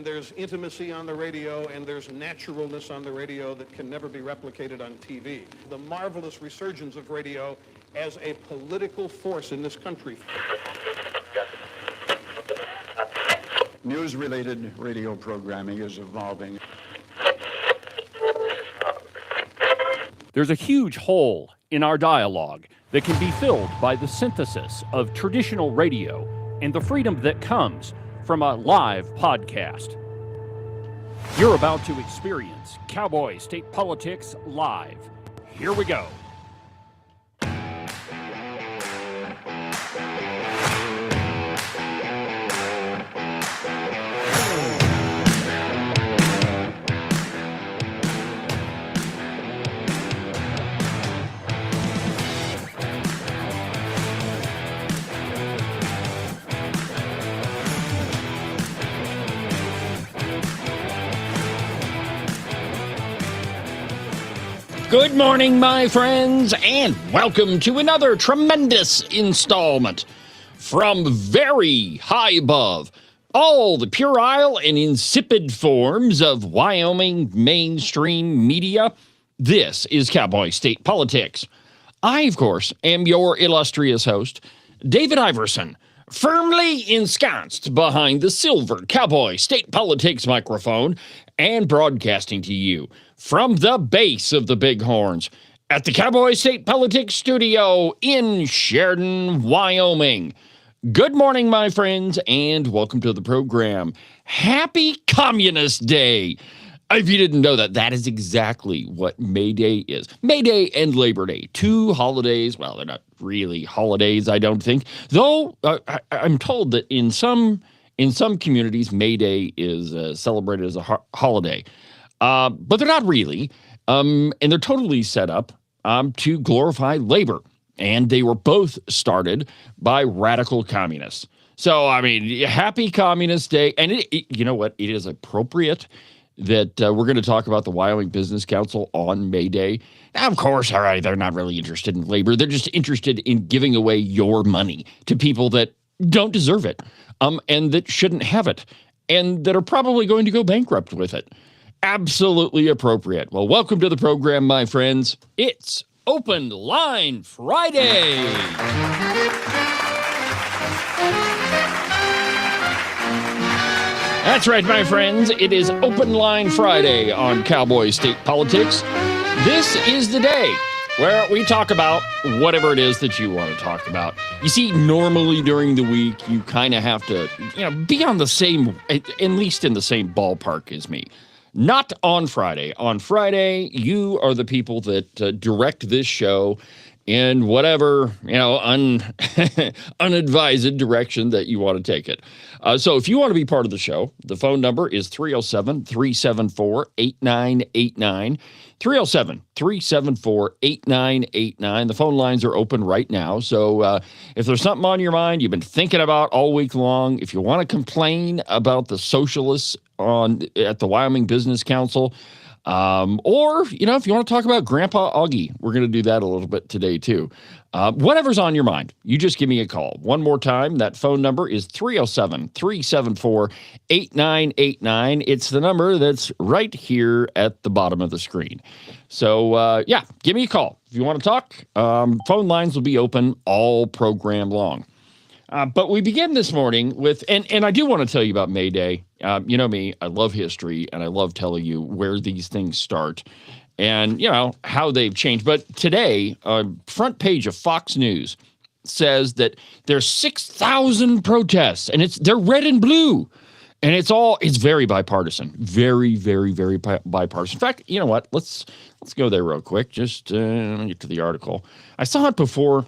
and there's intimacy on the radio, and there's naturalness on the radio that can never be replicated on TV. The marvelous resurgence of radio as a political force in this country. News-related radio programming is evolving. There's a huge hole in our dialogue that can be filled by the synthesis of traditional radio and the freedom that comes from a live podcast. You're about to experience Cowboy State Politics live. Here we go. Good morning, my friends, and welcome to another tremendous installment from very high above all the puerile and insipid forms of Wyoming mainstream media. This is Cowboy State Politics. I, of course, am your illustrious host, David Iverson, firmly ensconced behind the silver Cowboy State Politics microphone and broadcasting to you from the base of the Bighorns at the Cowboy State Politics studio in Sheridan, Wyoming. Good morning, my friends, and welcome to the program. Happy Communist Day. If you didn't know that, that is exactly what May Day is. May Day and Labor Day, two holidays. Well, they're not really holidays, I don't think. Though I'm told that in some communities, May Day is celebrated as a holiday. But they're not really, and they're totally set up to glorify labor, and they were both started by radical communists. So, I mean, happy Communist Day, and you know what? It is appropriate that we're going to talk about the Wyoming Business Council on May Day. Now, of course, all right, they're not really interested in labor. They're just interested in giving away your money to people that don't deserve it, and that shouldn't have it, and that are probably going to go bankrupt with it. Absolutely appropriate. Well, welcome to the program, my friends. It's Open Line Friday. That's right, my friends. It is Open Line Friday on Cowboy State Politics. This is the day where we talk about whatever it is that you want to talk about. You see, normally during the week, you kind of have to, be on the same, at least in the same ballpark as me. Not on Friday. On Friday, you are the people that direct this show in whatever, unadvised direction that you want to take it. So if you want to be part of the show, the phone number is 307-374-8989. 307-374-8989. The phone lines are open right now. So if there's something on your mind you've been thinking about all week long, if you want to complain about the socialists at the Wyoming Business Council, or, if you want to talk about Grandpa Augie, we're going to do that a little bit today, too. Whatever's on your mind, you just give me a call. One more time, that phone number is 307-374-8989. It's the number that's right here at the bottom of the screen. So, give me a call. If you want to talk, phone lines will be open all program long. But we begin this morning with, and I do want to tell you about May Day. You know me, I love history, and I love telling you where these things start and, how they've changed. But today, front page of Fox News says that there's 6,000 protests, and they're red and blue. And it's very bipartisan, very, very, very bipartisan. In fact, you know what? Let's go there real quick. Just let me get to the article. I saw it before.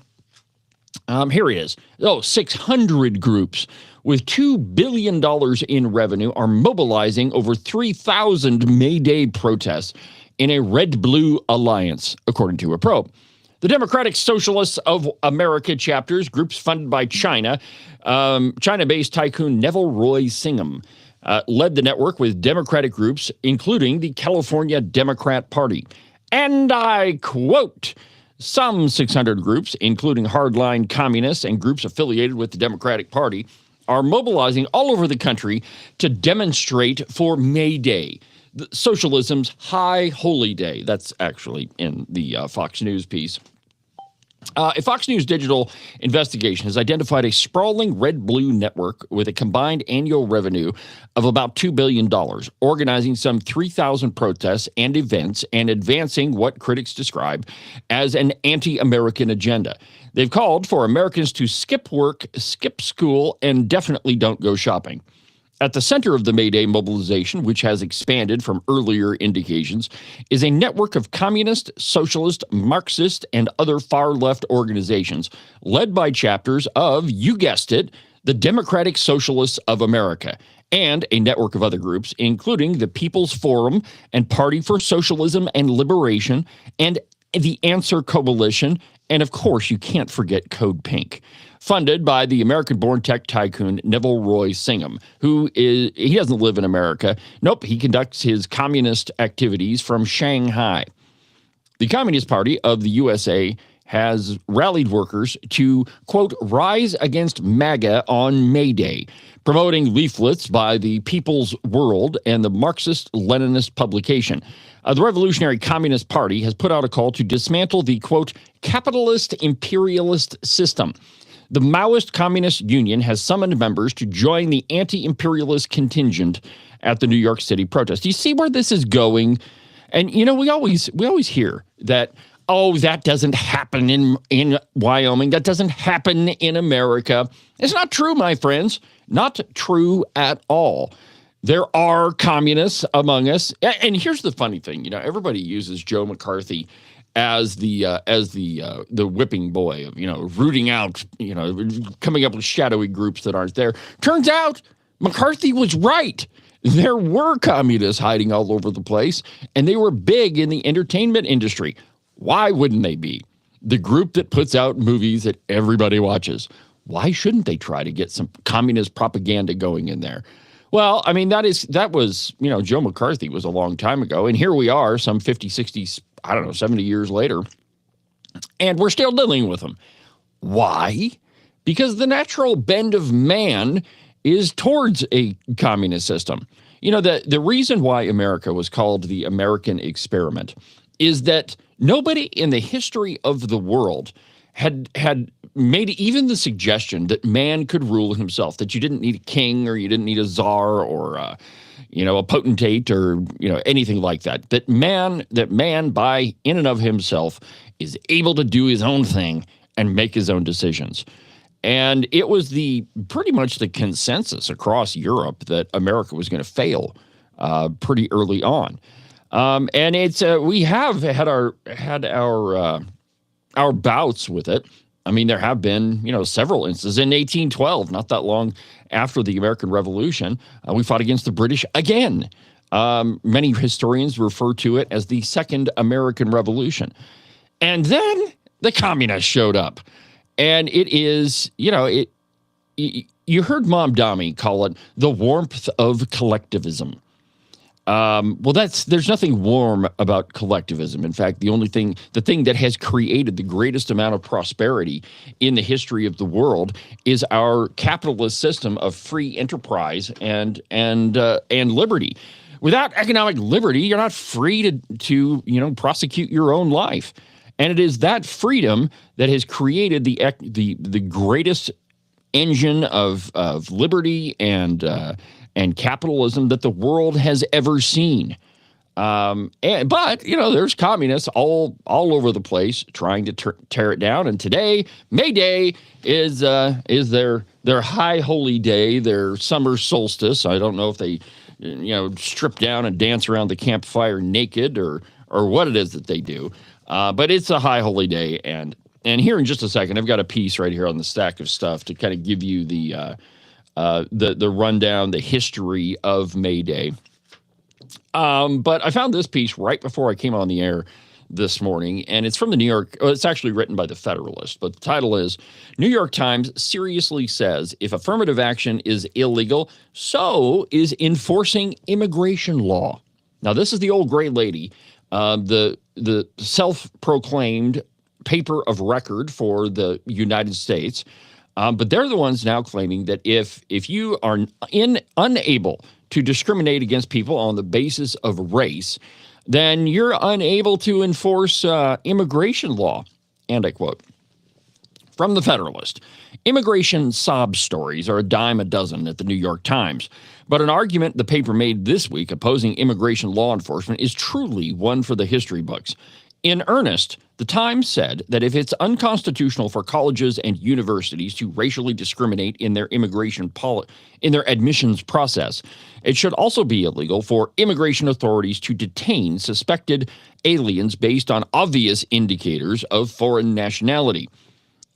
Here it is. 600 groups with $2 billion in revenue are mobilizing over 3,000 May Day protests in a red-blue alliance, according to a probe. The Democratic Socialists of America chapters, groups funded by China, China-based tycoon Neville Roy Singham, led the network with Democratic groups, including the California Democrat Party. And I quote, some 600 groups, including hardline communists and groups affiliated with the Democratic Party, are mobilizing all over the country to demonstrate for May Day, socialism's high holy day. That's actually in the Fox News piece. A Fox News digital investigation has identified a sprawling red-blue network with a combined annual revenue of about $2 billion, organizing some 3,000 protests and events and advancing what critics describe as an anti-American agenda. They've called for Americans to skip work, skip school, and definitely don't go shopping. At the center of the May Day mobilization, which has expanded from earlier indications, is a network of communist, socialist, Marxist, and other far-left organizations led by chapters of, you guessed it, the Democratic Socialists of America, and a network of other groups, including the People's Forum and Party for Socialism and Liberation, and the Answer Coalition, and of course, you can't forget Code Pink, funded by the American-born tech tycoon Neville Roy Singham, he doesn't live in America. Nope, he conducts his communist activities from Shanghai. The Communist Party of the USA has rallied workers to, quote, rise against MAGA on May Day, promoting leaflets by the People's World and the Marxist-Leninist publication. The Revolutionary Communist Party has put out a call to dismantle the, quote, capitalist imperialist system. The Maoist Communist Union has summoned members to join the anti-imperialist contingent at the New York City protest. Do you see where this is going? And, you know, we always hear that, oh, that doesn't happen in Wyoming. That doesn't happen in America. It's not true, my friends. Not true at all. There are communists among us. And here's the funny thing. You know, everybody uses Joe McCarthy as the whipping boy of, you know, rooting out, you know, coming up with shadowy groups that aren't there. Turns out McCarthy was right. There were communists hiding all over the place, and they were big in the entertainment industry. Why wouldn't they be? The group that puts out movies that everybody watches. Why shouldn't they try to get some communist propaganda going in there? Well, I mean, that was, you know, Joe McCarthy was a long time ago, and here we are some 50, 60, 70 years later, and we're still dealing with them. Why? Because the natural bend of man is towards a communist system. You know, the reason why America was called the American experiment is that nobody in the history of the world had made even the suggestion that man could rule himself, that you didn't need a king or you didn't need a czar or a potentate or, you know, anything like that. That man by in and of himself is able to do his own thing and make his own decisions. And it was pretty much the consensus across Europe that America was going to fail pretty early on. And we have had our bouts with it. I mean, there have been, you know, several instances. In 1812, not that long after the American Revolution, we fought against the British again. Many historians refer to it as the Second American Revolution. And then the communists showed up. And it is, you know, you heard Mom Dami call it the warmth of collectivism. Well, there's nothing warm about collectivism. In fact, the thing that has created the greatest amount of prosperity in the history of the world is our capitalist system of free enterprise and liberty. Without economic liberty, you're not free to prosecute your own life. And it is that freedom that has created the greatest engine of liberty and capitalism that the world has ever seen. But, you know, there's communists all over the place trying to tear it down. And today, May Day is their high holy day, their summer solstice. I don't know if they, strip down and dance around the campfire naked or what it is that they do. But it's a high holy day. And here in just a second, I've got a piece right here on the stack of stuff to kind of give you the rundown, the history of May Day. But I found this piece right before I came on the air this morning, and it's from the New York, it's actually written by the Federalist, but the title is, New York Times seriously says if affirmative action is illegal, so is enforcing immigration law. Now, this is the old gray lady, the self-proclaimed paper of record for the United States. But they're the ones now claiming that if you are unable to discriminate against people on the basis of race, then you're unable to enforce immigration law. And I quote from the Federalist, immigration sob stories are a dime a dozen at the New York Times. But an argument the paper made this week opposing immigration law enforcement is truly one for the history books. In earnest, the Times said that if it's unconstitutional for colleges and universities to racially discriminate in their in their admissions process, it should also be illegal for immigration authorities to detain suspected aliens based on obvious indicators of foreign nationality.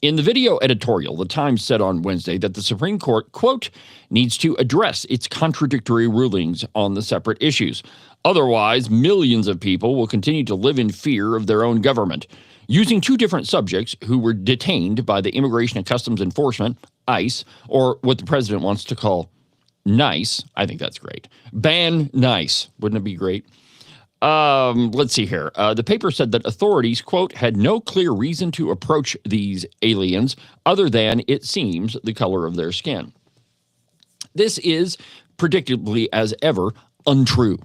In the video editorial, the Times said on Wednesday that the Supreme Court, quote, needs to address its contradictory rulings on the separate issues. Otherwise, millions of people will continue to live in fear of their own government. Using two different subjects who were detained by the Immigration and Customs Enforcement, ICE, or what the president wants to call NICE, I think that's great. Ban NICE. Wouldn't it be great? Let's see here. The paper said that authorities, quote, had no clear reason to approach these aliens other than, it seems, the color of their skin. This is, predictably as ever, untrue.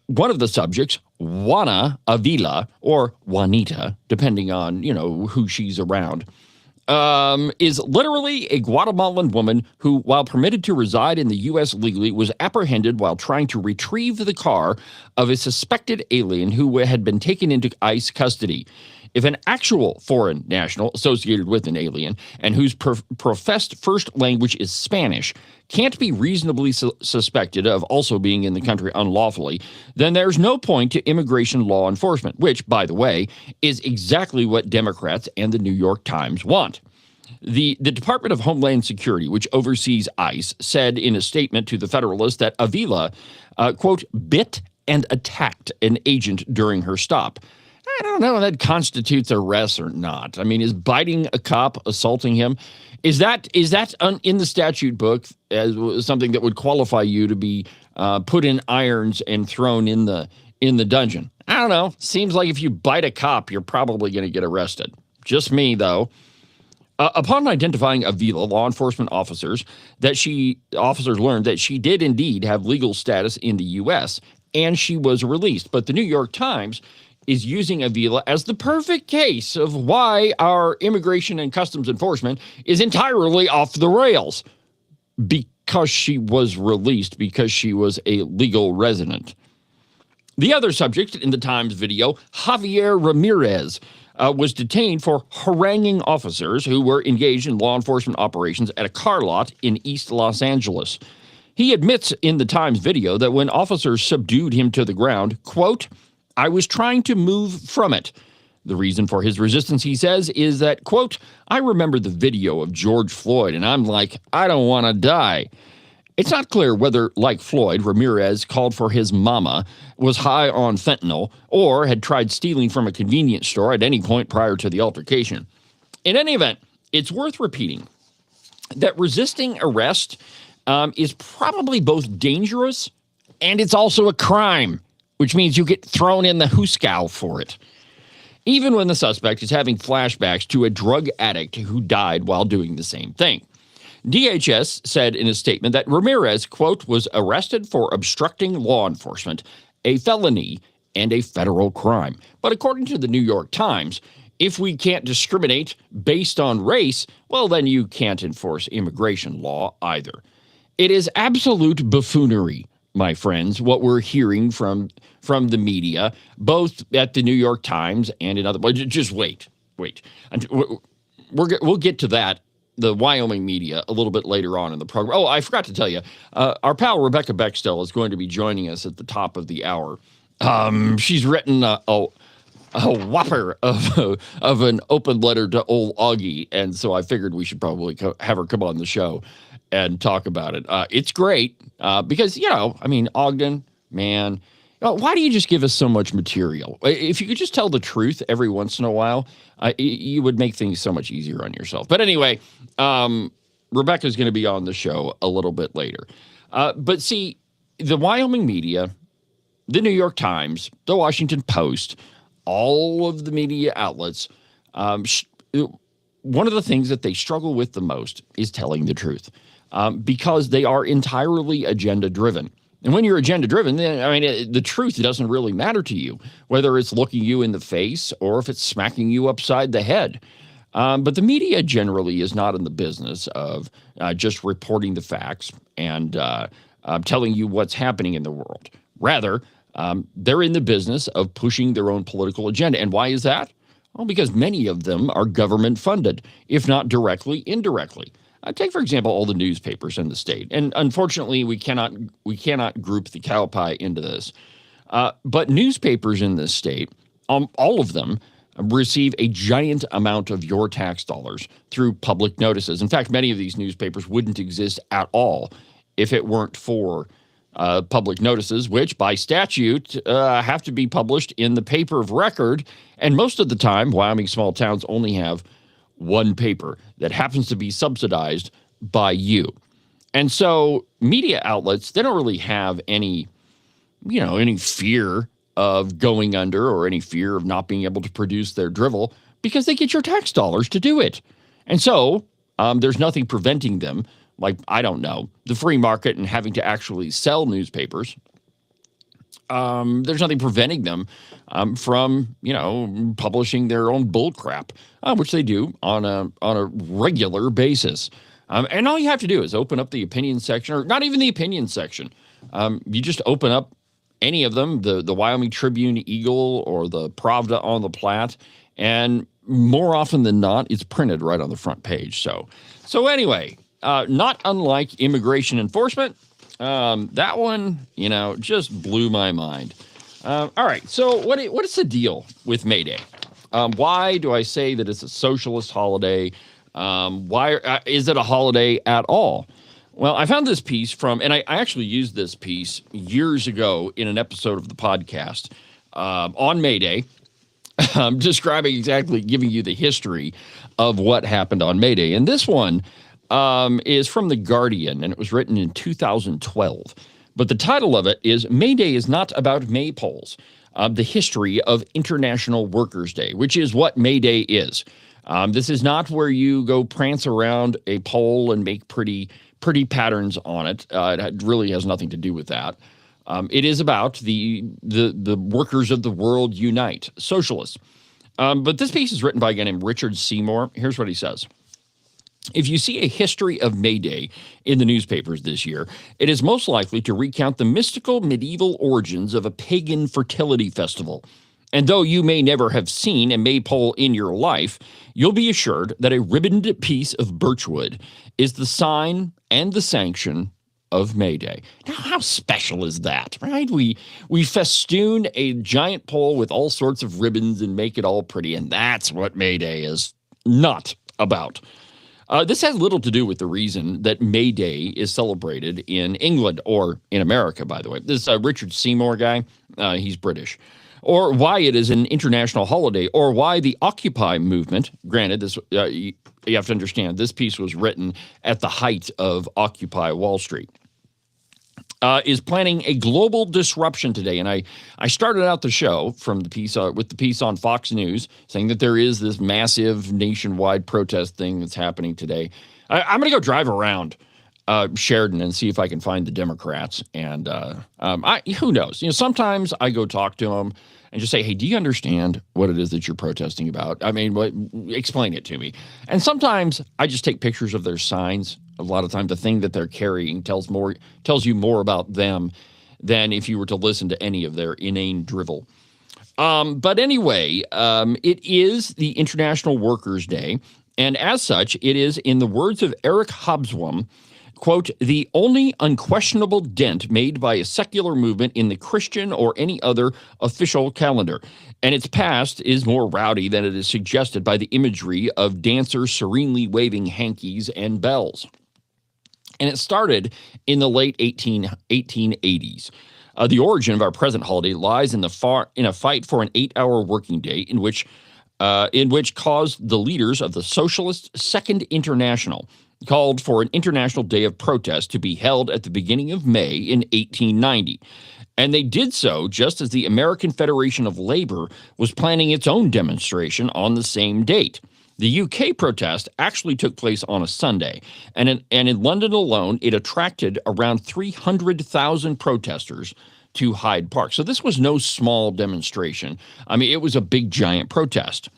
One of the subjects, Juana Avila, or Juanita, depending on, who she's around, is literally a Guatemalan woman who, while permitted to reside in the U.S. legally, was apprehended while trying to retrieve the car of a suspected alien who had been taken into ICE custody. If an actual foreign national associated with an alien and whose professed first language is Spanish can't be reasonably suspected of also being in the country unlawfully, then there's no point to immigration law enforcement, which, by the way, is exactly what Democrats and the New York Times want. The Department of Homeland Security, which oversees ICE, said in a statement to the Federalist that Avila, quote, bit and attacked an agent during her stop. I don't know if that constitutes arrest or not. I mean, is biting a cop, assaulting him, is that in the statute book as something that would qualify you to be put in irons and thrown in the dungeon? I don't know. Seems like if you bite a cop, you're probably going to get arrested. Just me, though. Upon identifying Avila, law enforcement officers learned that she did indeed have legal status in the U.S., and she was released. But the New York Times is using Avila as the perfect case of why our immigration and customs enforcement is entirely off the rails. Because she was released, because she was a legal resident. The other subject in the Times video, Javier Ramirez, was detained for haranguing officers who were engaged in law enforcement operations at a car lot in East Los Angeles. He admits in the Times video that when officers subdued him to the ground, quote, I was trying to move from it. The reason for his resistance, he says, is that, quote, I remember the video of George Floyd, and I'm like, I don't want to die. It's not clear whether, like Floyd, Ramirez called for his mama, was high on fentanyl, or had tried stealing from a convenience store at any point prior to the altercation. In any event, it's worth repeating that resisting arrest is probably both dangerous and it's also a crime, which means you get thrown in the hooskow for it. Even when the suspect is having flashbacks to a drug addict who died while doing the same thing. DHS said in a statement that Ramirez, quote, was arrested for obstructing law enforcement, a felony, and a federal crime. But according to the New York Times, if we can't discriminate based on race, well, then you can't enforce immigration law either. It is absolute buffoonery, my friends, what we're hearing from the media, both at the New York Times and in other. Just wait. We'll get to that, the Wyoming media, a little bit later on in the program. Oh, I forgot to tell you, our pal Rebecca Bextel is going to be joining us at the top of the hour. She's written a whopper of an open letter to old Augie, and so I figured we should probably have her come on the show and talk about it. It's great because, Ogden, man, why do you just give us so much material? If you could just tell the truth every once in a while, you would make things so much easier on yourself. But anyway, Rebecca's going to be on the show a little bit later. But see, the Wyoming media, the New York Times, the Washington Post, all of the media outlets one of the things that they struggle with the most is telling the truth, because they are entirely agenda-driven. And when you're agenda-driven, then, the truth doesn't really matter to you, whether it's looking you in the face or if it's smacking you upside the head. But the media generally is not in the business of just reporting the facts and telling you what's happening in the world. Rather, they're in the business of pushing their own political agenda. And why is that? Well, because many of them are government funded, if not directly, indirectly. Take, for example, all the newspapers in the state. And unfortunately, we cannot group the cow pie into this. But newspapers in this state, all of them, receive a giant amount of your tax dollars through public notices. In fact, many of these newspapers wouldn't exist at all if it weren't for public notices, which by statute have to be published in the paper of record. And most of the time, Wyoming small towns only have one paper that happens to be subsidized by you. And so media outlets, they don't really have any fear of going under or any fear of not being able to produce their drivel because they get your tax dollars to do it. And so there's nothing preventing them, like, I don't know, the free market and having to actually sell newspapers. There's nothing preventing them from, publishing their own bull crap, which they do on a regular basis. And all you have to do is open up the opinion section, or not even the opinion section. You just open up any of them, the Wyoming Tribune Eagle or the Pravda on the Platte, and more often than not, it's printed right on the front page. So anyway, not unlike immigration enforcement, that one, just blew my mind. All right, so what is the deal with May Day? Why do I say that it's a socialist holiday? Why is it a holiday at all? Well, I found this piece and I actually used this piece years ago in an episode of the podcast on May Day, describing exactly, giving you the history of what happened on May Day. And this one is from The Guardian, and it was written in 2012. But the title of it is May Day is Not About Maypoles, the History of International Workers' Day, which is what May Day is. This is not where you go prance around a pole and make pretty patterns on it. It really has nothing to do with that. It is about the workers of the world unite, socialists. But this piece is written by a guy named Richard Seymour. Here's what he says. If you see a history of May Day in the newspapers this year, it is most likely to recount the mystical medieval origins of a pagan fertility festival. And though you may never have seen a maypole in your life, you'll be assured that a ribboned piece of birchwood is the sign and the sanction of May Day. Now, how special is that, right? We festoon a giant pole with all sorts of ribbons and make it all pretty, and that's what May Day is not about. This has little to do with the reason that May Day is celebrated in England, or in America, by the way. This Richard Seymour guy, he's British. Or why it is an international holiday, or why the Occupy movement, granted, this you have to understand, this piece was written at the height of Occupy Wall Street, is planning a global disruption today. And I started out the show from the piece with the piece on Fox News saying that there is this massive nationwide protest thing that's happening today. I'm going to go drive around Sheridan and see if I can find the Democrats. And who knows? Sometimes I go talk to them and just say, hey, do you understand what it is that you're protesting about? Explain it to me. And sometimes I just take pictures of their signs. A lot of times the thing that they're carrying tells you more about them than if you were to listen to any of their inane drivel. But anyway, it is the International Workers' Day. And as such, it is, in the words of Eric Hobsbawm, quote, the only unquestionable dent made by a secular movement in the Christian or any other official calendar. And its past is more rowdy than it is suggested by the imagery of dancers serenely waving hankies and bells. And it started in the late 1880s. The origin of our present holiday lies in a fight for an 8-hour working day in which caused the leaders of the Socialist Second International called for an international day of protest to be held at the beginning of May in 1890. And they did so just as the American Federation of Labor was planning its own demonstration on the same date. The UK protest actually took place on a Sunday, and in London alone, it attracted around 300,000 protesters to Hyde Park. So this was no small demonstration. I mean, it was a big, giant protest.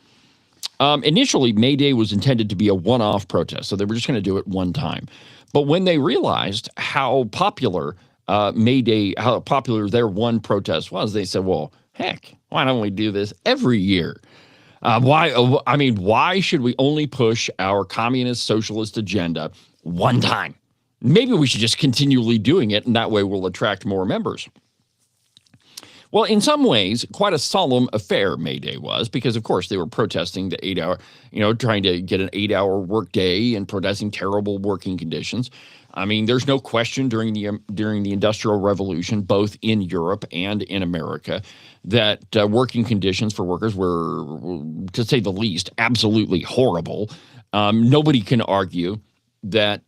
Initially, May Day was intended to be a one-off protest, so they were just going to do it one time. But when they realized how popular May Day, how popular their one protest was, they said, well, heck, why don't we do this every year? Why should we only push our communist socialist agenda one time? Maybe we should just continually doing it, and that way we'll attract more members. Well, in some ways, quite a solemn affair May Day was, because, of course, they were protesting the 8-hour, trying to get an 8-hour workday and protesting terrible working conditions. I mean, there's no question during the Industrial Revolution, both in Europe and in America, that working conditions for workers were, to say the least, absolutely horrible. Nobody can argue that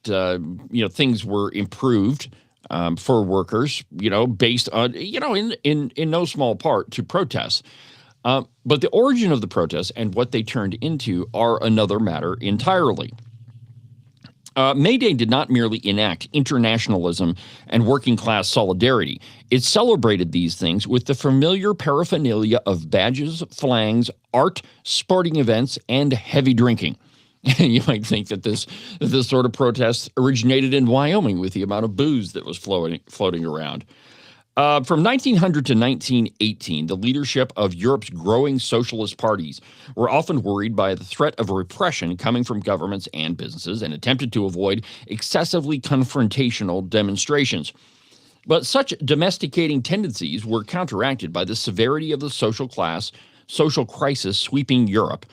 things were improved for workers, based on, in no small part to protests. But the origin of the protests and what they turned into are another matter entirely. May Day did not merely enact internationalism and working class solidarity. It celebrated these things with the familiar paraphernalia of badges, flags, art, sporting events, and heavy drinking. You might think that this sort of protest originated in Wyoming with the amount of booze that was floating around. From 1900 to 1918, the leadership of Europe's growing socialist parties were often worried by the threat of repression coming from governments and businesses and attempted to avoid excessively confrontational demonstrations. But such domesticating tendencies were counteracted by the severity of the social crisis sweeping Europe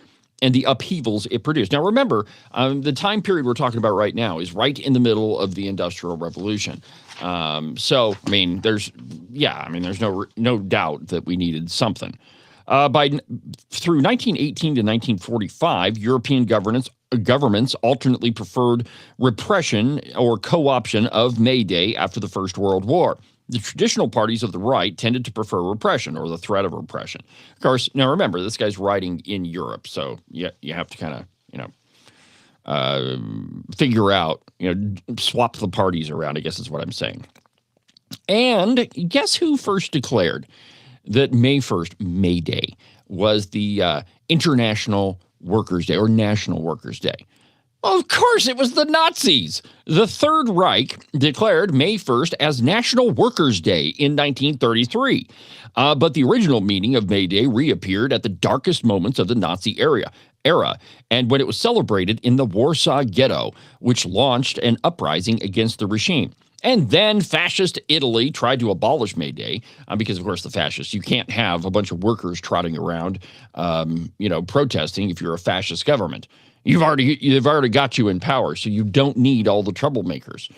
and the upheavals it produced. Now, remember, the time period we're talking about right now is right in the middle of the Industrial Revolution. There's no doubt that we needed something. Through 1918 to 1945, European governments alternately preferred repression or co-option of May Day after the First World War. The traditional parties of the right tended to prefer repression or the threat of repression. Of course, now remember, this guy's writing in Europe, so you have to kind of, figure out, swap the parties around, I guess is what I'm saying. And guess who first declared that May 1st, May Day, was the International Workers' Day or National Workers' Day? Well, of course, it was the Nazis. The Third Reich declared May 1st as National Workers' Day in 1933. But the original meaning of May Day reappeared at the darkest moments of the Nazi era, and when it was celebrated in the Warsaw Ghetto, which launched an uprising against the regime. And then fascist Italy tried to abolish May Day because, of course, the fascists, you can't have a bunch of workers trotting around, protesting if you're a fascist government. They've already got you in power, so you don't need all the troublemakers.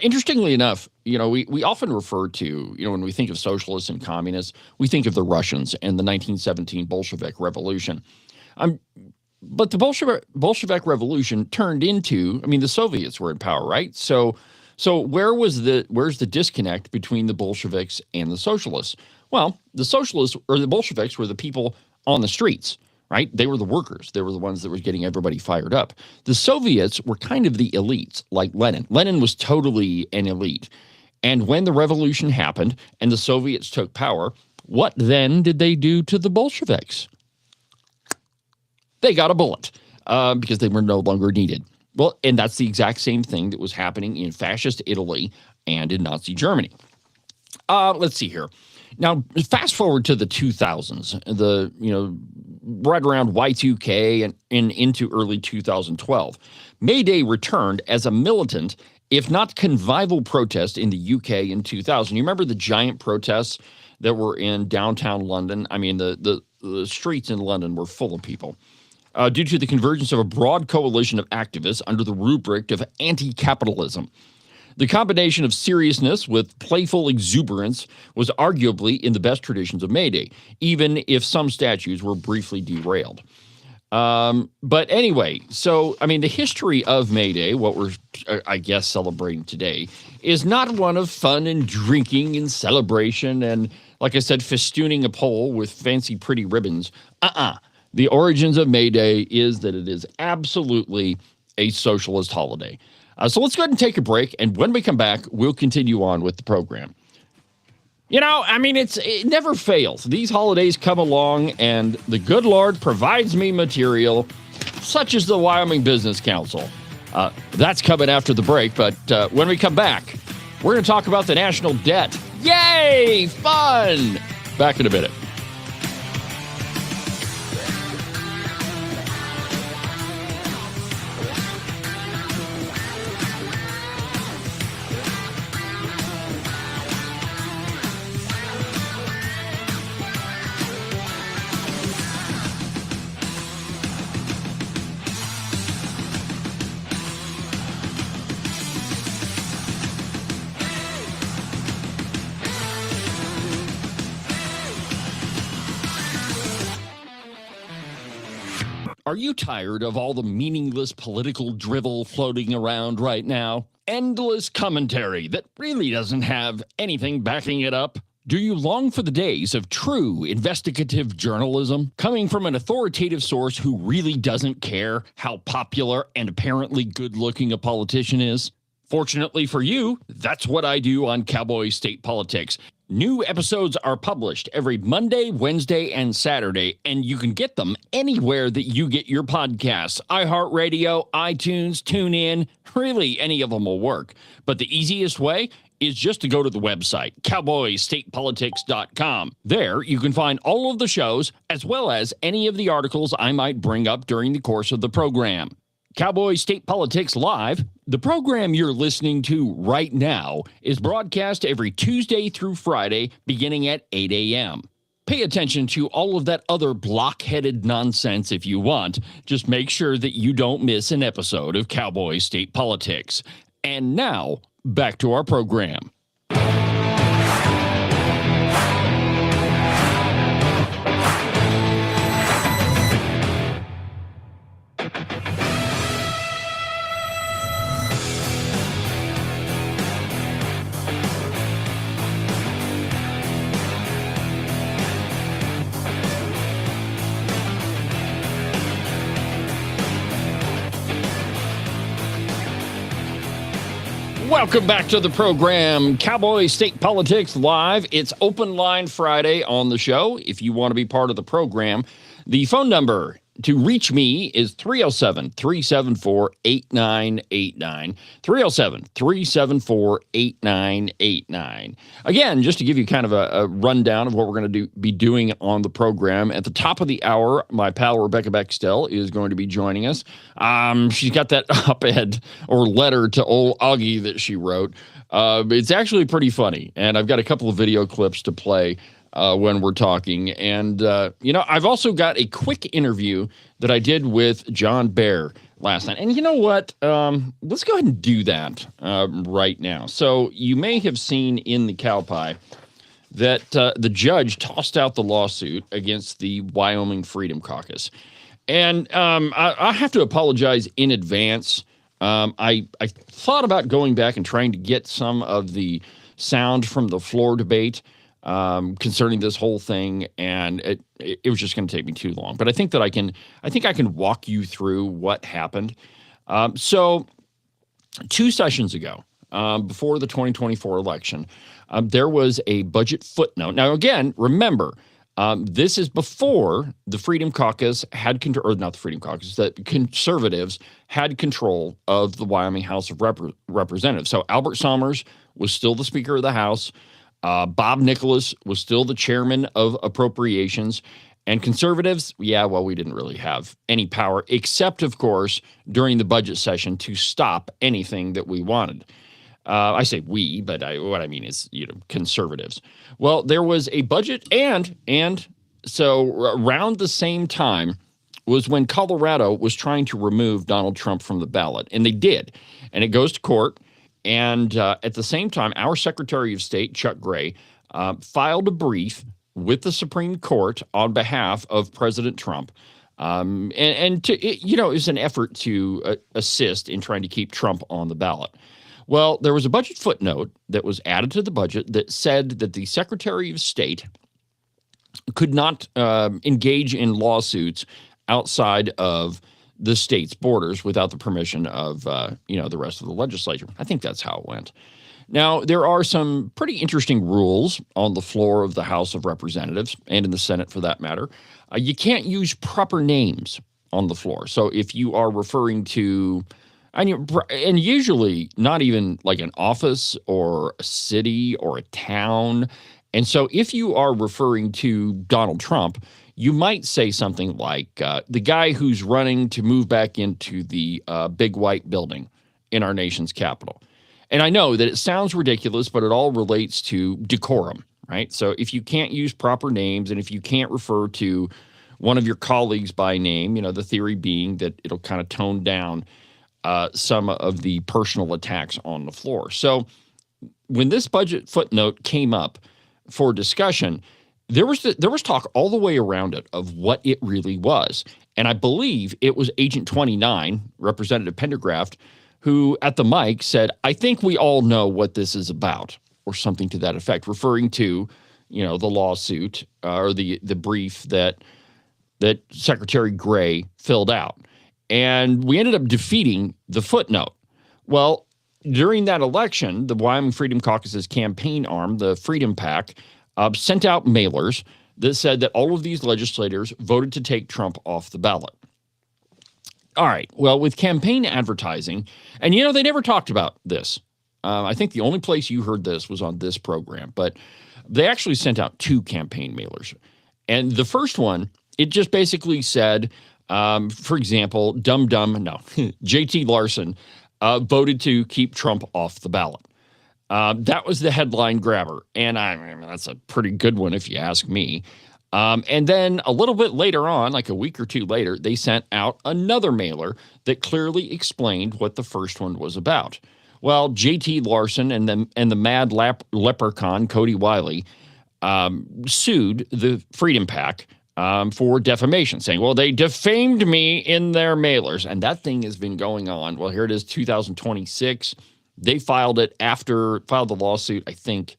Interestingly enough, we often refer to, when we think of socialists and communists, we think of the Russians and the 1917 Bolshevik Revolution. But the Bolshevik Revolution turned into, the Soviets were in power, right? So where's the disconnect between the Bolsheviks and the socialists? Well, the socialists or the Bolsheviks were the people on the streets, right? They were the workers. They were the ones that were getting everybody fired up. The Soviets were kind of the elites, like Lenin. Lenin was totally an elite. And when the revolution happened and the Soviets took power, what then did they do to the Bolsheviks? They got a bullet because they were no longer needed. Well, and that's the exact same thing that was happening in fascist Italy and in Nazi Germany. Let's see here. Now, fast forward to the 2000s, right around Y2K and into early 2012. May Day returned as a militant, if not convivial protest in the UK in 2000. You remember the giant protests that were in downtown London? The streets in London were full of people. Due to the convergence of a broad coalition of activists under the rubric of anti-capitalism. The combination of seriousness with playful exuberance was arguably in the best traditions of May Day, even if some statues were briefly derailed. But anyway, the history of May Day, what we're, I guess, celebrating today, is not one of fun and drinking and celebration and, like I said, festooning a pole with fancy, pretty ribbons. The origins of May Day is that it is absolutely a socialist holiday. So let's go ahead and take a break, and when we come back, we'll continue on with the program. You know, I mean, it never fails. These holidays come along, and the good Lord provides me material, such as the Wyoming Business Council. That's coming after the break, but when we come back, we're going to talk about the national debt. Yay! Fun! Back in a minute. Are you tired of all the meaningless political drivel floating around right now? Endless commentary that really doesn't have anything backing it up? Do you long for the days of true investigative journalism coming from an authoritative source who really doesn't care how popular and apparently good-looking a politician is? Fortunately for you, that's what I do on Cowboy State Politics. New episodes are published every Monday, Wednesday, and Saturday, and you can get them anywhere that you get your podcasts. iHeartRadio, iTunes, TuneIn, really any of them will work. But the easiest way is just to go to the website, cowboystatepolitics.com. There, you can find all of the shows, as well as any of the articles I might bring up during the course of the program. Cowboy State Politics Live, the program you're listening to right now, is broadcast every Tuesday through Friday, beginning at 8 a.m. Pay attention to all of that other block-headed nonsense if you want. Just make sure that you don't miss an episode of Cowboy State Politics. And now, back to our program. Welcome back to the program, Cowboy State Politics Live. It's Open Line Friday on the show. If you want to be part of the program, the phone number to reach me is 307-374-8989, 307-374-8989. Again, just to give you kind of a rundown of what we're going to be doing on the program, at the top of the hour, my pal Rebecca Bextel is going to be joining us. She's got that op-ed or letter to old Augie that she wrote. It's actually pretty funny, and I've got a couple of video clips to play when we're talking. And, I've also got a quick interview that I did with John Baer last night. And you know what? Let's go ahead and do that right now. So you may have seen in the cow pie that the judge tossed out the lawsuit against the Wyoming Freedom Caucus. And I have to apologize in advance. I thought about going back and trying to get some of the sound from the floor debate concerning this whole thing, and it was just going to take me too long. But I think I can walk you through what happened. So 2 sessions ago, before the 2024 election, there was a budget footnote. Now, again, remember, this is before the Freedom Caucus had or not the Freedom Caucus, the conservatives had control of the Wyoming House of Representatives. So Albert Sommers was still the Speaker of the House. Bob Nicholas was still the chairman of appropriations, and conservatives, we didn't really have any power, except, of course, during the budget session to stop anything that we wanted. I say we, but what I mean is, conservatives. Well, there was a budget, and so around the same time was when Colorado was trying to remove Donald Trump from the ballot, and they did, and it goes to court. And at the same time, our Secretary of State, Chuck Gray, filed a brief with the Supreme Court on behalf of President Trump. It was an effort to assist in trying to keep Trump on the ballot. Well, there was a budget footnote that was added to the budget that said that the Secretary of State could not engage in lawsuits outside of the state's borders without the permission of, the rest of the legislature. I think that's how it went. Now, there are some pretty interesting rules on the floor of the House of Representatives and in the Senate for that matter. You can't use proper names on the floor. So if you are referring to, and usually not even like an office or a city or a town. And so if you are referring to Donald Trump, you might say something like the guy who's running to move back into the big white building in our nation's capital. And I know that it sounds ridiculous, but it all relates to decorum, right? So if you can't use proper names and if you can't refer to one of your colleagues by name, the theory being that it'll kind of tone down some of the personal attacks on the floor. So when this budget footnote came up for discussion, there was talk all the way around it of what it really was. And I believe it was Agent 29, Representative Pendergraft, who at the mic said, I think we all know what this is about, or something to that effect, referring to, the lawsuit or the brief that Secretary Gray filled out. And we ended up defeating the footnote. Well, during that election, the Wyoming Freedom Caucus's campaign arm, the Freedom PAC, sent out mailers that said that all of these legislators voted to take Trump off the ballot. All right. Well, with campaign advertising, and they never talked about this. I think the only place you heard this was on this program, but they actually sent out 2 campaign mailers. And the first one, it just basically said, for example, JT Larson voted to keep Trump off the ballot. That was the headline grabber. And that's a pretty good one if you ask me. And then a little bit later on, like a week or 2 later, they sent out another mailer that clearly explained what the first one was about. Well, JT Larson and the mad leprechaun, Cody Wiley, sued the Freedom PAC for defamation, saying, well, they defamed me in their mailers. And that thing has been going on. Well, here it is, 2026. They filed the lawsuit, I think.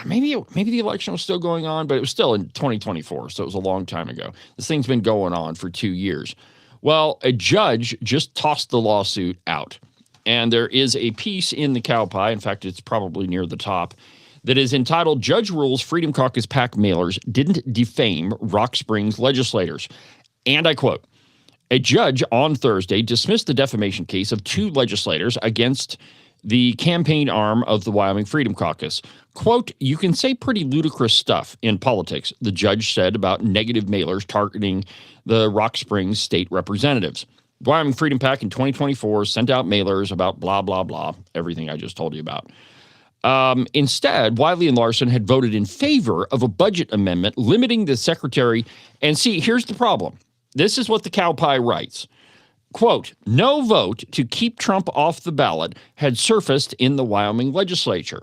Maybe the election was still going on, but it was still in 2024, so it was a long time ago. This thing's been going on for 2 years. Well, a judge just tossed the lawsuit out, and there is a piece in the Cowboy, in fact, it's probably near the top, that is entitled, Judge Rules Freedom Caucus PAC Mailers Didn't Defame Rock Springs Legislators. And I quote, a judge on Thursday dismissed the defamation case of 2 legislators against the campaign arm of the Wyoming Freedom Caucus. Quote, you can say pretty ludicrous stuff in politics, the judge said about negative mailers targeting the Rock Springs state representatives. The Wyoming Freedom PAC in 2024 sent out mailers about blah, blah, blah, everything I just told you about. Instead, Wiley and Larson had voted in favor of a budget amendment limiting the secretary. And see, here's the problem. This is what the Cowboy writes. Quote, no vote to keep Trump off the ballot had surfaced in the Wyoming legislature.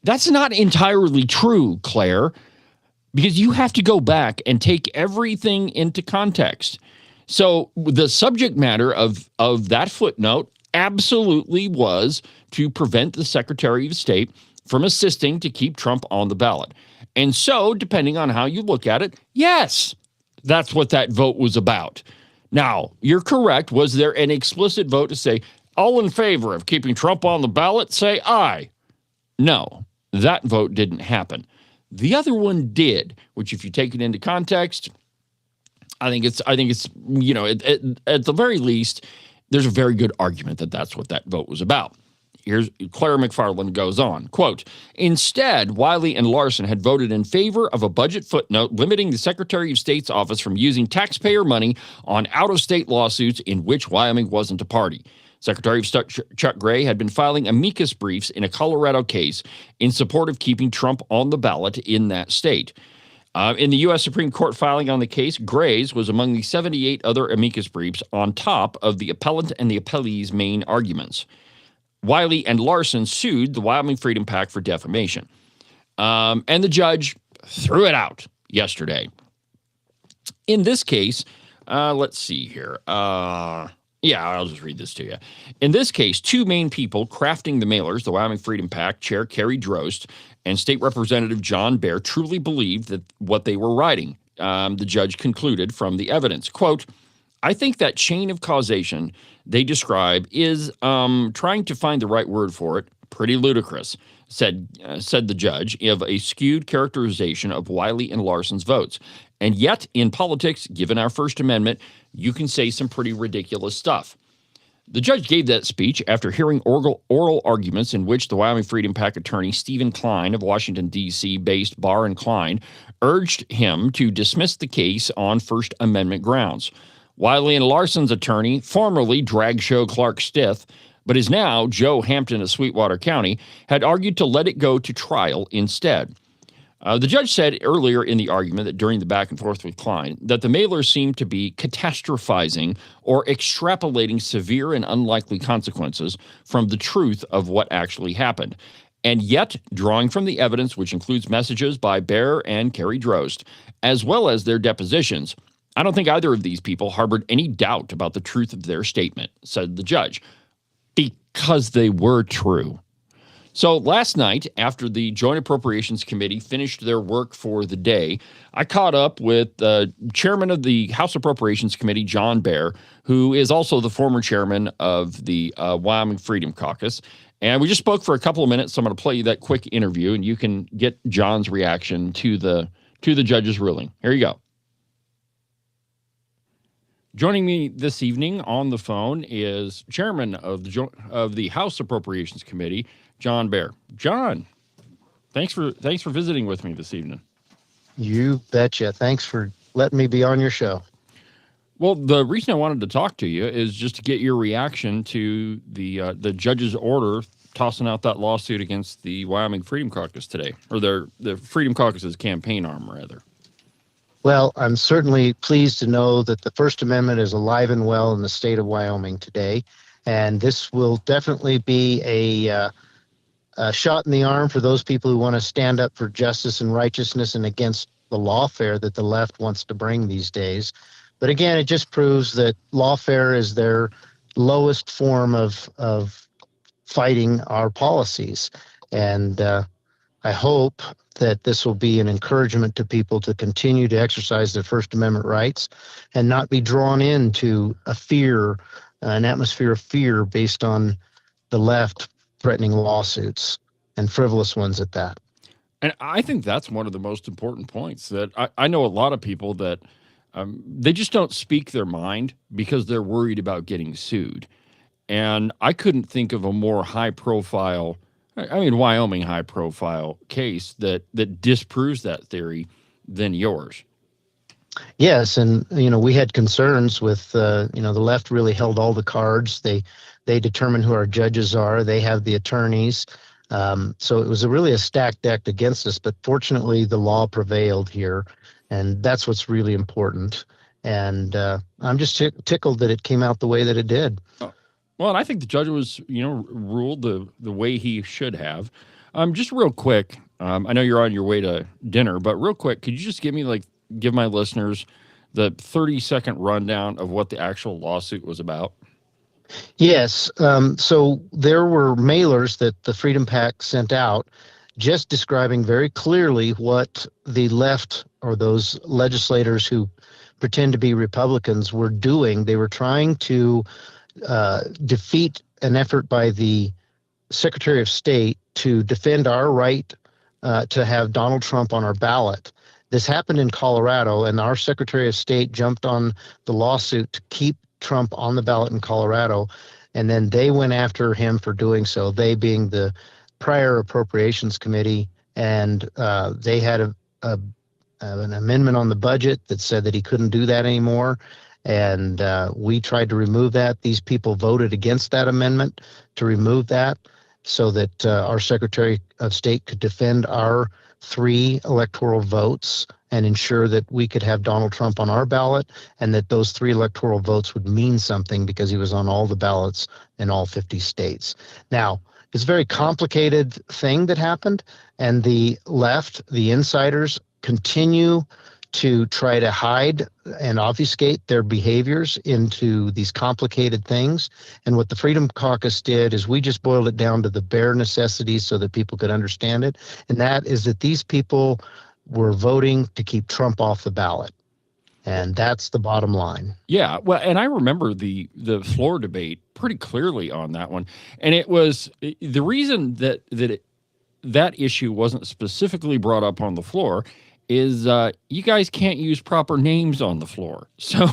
That's not entirely true, Claire, because you have to go back and take everything into context. So the subject matter of that footnote absolutely was to prevent the Secretary of State from assisting to keep Trump on the ballot. And so, depending on how you look at it, yes, that's what that vote was about. Now, you're correct. Was there an explicit vote to say, all in favor of keeping Trump on the ballot, say aye? No, that vote didn't happen. The other one did, which if you take it into context, I think it's at the very least, there's a very good argument that that's what that vote was about. Here's Claire McFarland goes on, quote, instead, Wiley and Larson had voted in favor of a budget footnote limiting the Secretary of State's office from using taxpayer money on out-of-state lawsuits in which Wyoming wasn't a party. Secretary of State Chuck Gray had been filing amicus briefs in a Colorado case in support of keeping Trump on the ballot in that state. In the U.S. Supreme Court filing on the case, Gray's was among the 78 other amicus briefs on top of the appellant and the appellee's main arguments. Wiley and Larson sued the Wyoming Freedom PAC for defamation. And the judge threw it out yesterday. In this case, let's see here. Yeah, I'll just read this to you. In this case, two main people crafting the mailers, the Wyoming Freedom PAC Chair Kerry Drost and State Representative John Baer, truly believed that what they were writing. The judge concluded from the evidence, quote, I think that chain of causation they describe is, trying to find the right word for it, pretty ludicrous, said the judge, of a skewed characterization of Wiley and Larson's votes. And yet, in politics, given our First Amendment, you can say some pretty ridiculous stuff. The judge gave that speech after hearing oral arguments in which the Wyoming Freedom PAC attorney Stephen Klein of Washington, D.C. based Barr and Klein urged him to dismiss the case on First Amendment grounds. Wiley and Larson's attorney, formerly drag show Clark Stith, but is now Joe Hampton of Sweetwater County, had argued to let it go to trial instead. The judge said earlier in the argument that during the back and forth with Klein that the mailers seemed to be catastrophizing or extrapolating severe and unlikely consequences from the truth of what actually happened. And yet, drawing from the evidence, which includes messages by Baer and Kerry Drost, as well as their depositions, I don't think either of these people harbored any doubt about the truth of their statement, said the judge, because they were true. So last night, after the Joint Appropriations Committee finished their work for the day, I caught up with Chairman of the House Appropriations Committee, John Baer, who is also the former chairman of the Wyoming Freedom Caucus. And we just spoke for a couple of minutes, so I'm going to play you that quick interview, and you can get John's reaction to the judge's ruling. Here you go. Joining me this evening on the phone is Chairman of the House Appropriations Committee, John Baer. John, thanks for visiting with me this evening. You betcha. Thanks for letting me be on your show. Well, the reason I wanted to talk to you is just to get your reaction to the judge's order tossing out that lawsuit against the Wyoming Freedom Caucus today, or the Freedom Caucus's campaign arm, rather. Well, I'm certainly pleased to know that the First Amendment is alive and well in the state of Wyoming today, and this will definitely be a shot in the arm for those people who want to stand up for justice and righteousness and against the lawfare that the left wants to bring these days. But again, it just proves that lawfare is their lowest form of fighting our policies. And I hope that this will be an encouragement to people to continue to exercise their First Amendment rights and not be drawn into an atmosphere of fear based on the left threatening lawsuits, and frivolous ones at that. And I think that's one of the most important points, that I know a lot of people that they just don't speak their mind because they're worried about getting sued. And I couldn't think of a more high-profile, Wyoming high-profile case that disproves that theory than yours. Yes, and we had concerns with the left really held all the cards. They determine who our judges are. They have the attorneys. So it was really a stacked deck against us. But fortunately, the law prevailed here, and that's what's really important. And I'm just tickled that it came out the way that it did. Well, and I think the judge was, ruled the way he should have. Just real quick, I know you're on your way to dinner, but real quick, could you just give my listeners the 30-second rundown of what the actual lawsuit was about? Yes. So there were mailers that the Freedom PAC sent out just describing very clearly what the left or those legislators who pretend to be Republicans were doing. They were trying to defeat an effort by the Secretary of State to defend our right to have Donald Trump on our ballot. This happened in Colorado, and our Secretary of State jumped on the lawsuit to keep Trump on the ballot in Colorado, and then they went after him for doing so, they being the prior Appropriations Committee, and they had an amendment on the budget that said that he couldn't do that anymore, and we tried to remove that. These people voted against that amendment to remove that so that our Secretary of State could defend our 3 electoral votes and ensure that we could have Donald Trump on our ballot, and that those 3 electoral votes would mean something because he was on all the ballots in all 50 states. Now, it's a very complicated thing that happened, and the left, the insiders, continue to try to hide and obfuscate their behaviors into these complicated things. And what the Freedom Caucus did is we just boiled it down to the bare necessities so that people could understand it. And that is that these people were voting to keep Trump off the ballot. And that's the bottom line. Yeah, well, and I remember the floor debate pretty clearly on that one. And it was the reason that issue wasn't specifically brought up on the floor is you guys can't use proper names on the floor. So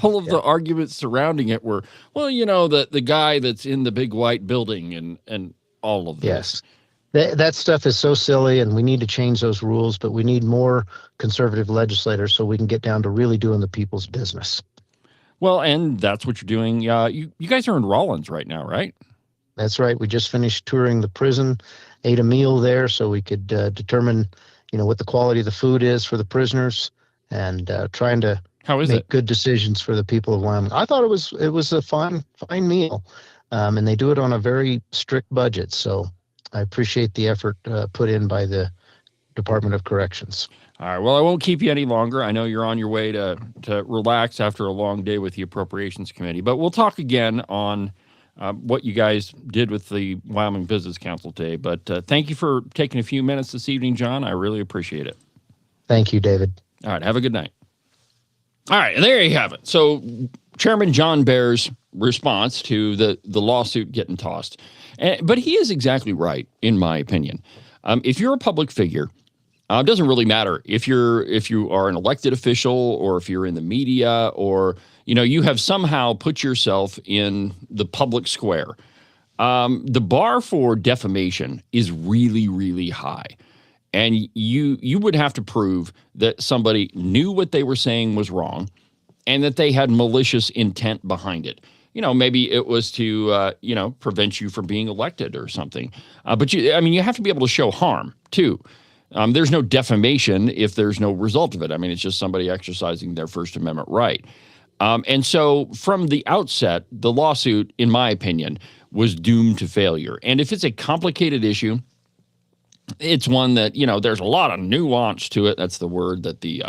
all of the arguments surrounding it were, well, the guy that's in the big white building and all of this. Yes. That stuff is so silly, and we need to change those rules, but we need more conservative legislators so we can get down to really doing the people's business. Well, and that's what you're doing. You guys are in Rollins right now, right? That's right. We just finished touring the prison, ate a meal there so we could determine what the quality of the food is for the prisoners, and trying to make good decisions for the people of Wyoming. I thought it was a fine meal, and they do it on a very strict budget. So I appreciate the effort put in by the Department of Corrections. All right. Well, I won't keep you any longer. I know you're on your way to relax after a long day with the Appropriations Committee, but we'll talk again on what you guys did with the Wyoming Business Council today. But thank you for taking a few minutes this evening, John. I really appreciate it. Thank you, David. All right. Have a good night. All right. There you have it. So Chairman John Baer's response to the lawsuit getting tossed. But he is exactly right, in my opinion. If you're a public figure, it doesn't really matter if you are an elected official or if you're in the media or you have somehow put yourself in the public square. The bar for defamation is really, really high. And you would have to prove that somebody knew what they were saying was wrong and that they had malicious intent behind it. Maybe it was to, prevent you from being elected or something. But you have to be able to show harm, too. There's no defamation if there's no result of it. It's just somebody exercising their First Amendment right. And so from the outset, the lawsuit, in my opinion, was doomed to failure. And if it's a complicated issue, it's one that, there's a lot of nuance to it. That's the word that the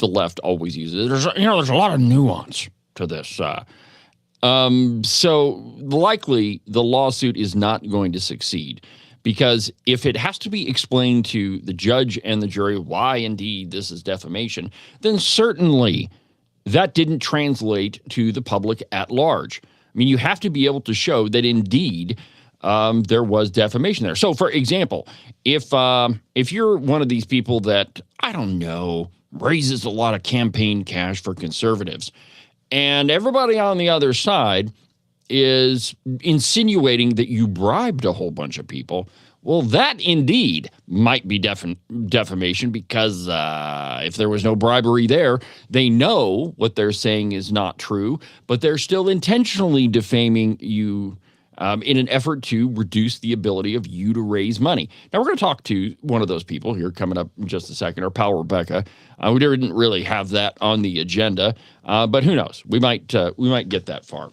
left always uses. There's a lot of nuance to this. So likely the lawsuit is not going to succeed because if it has to be explained to the judge and the jury why indeed this is defamation, then certainly that didn't translate to the public at large. You have to be able to show that indeed there was defamation there. So, for example, if you're one of these people that, I don't know, raises a lot of campaign cash for conservatives, and everybody on the other side is insinuating that you bribed a whole bunch of people, well, that indeed might be defamation because if there was no bribery there, they know what they're saying is not true, but they're still intentionally defaming you in an effort to reduce the ability of you to raise money. Now, we're going to talk to one of those people here coming up in just a second, our pal Rebecca. We didn't really have that on the agenda, but who knows? We might get that far.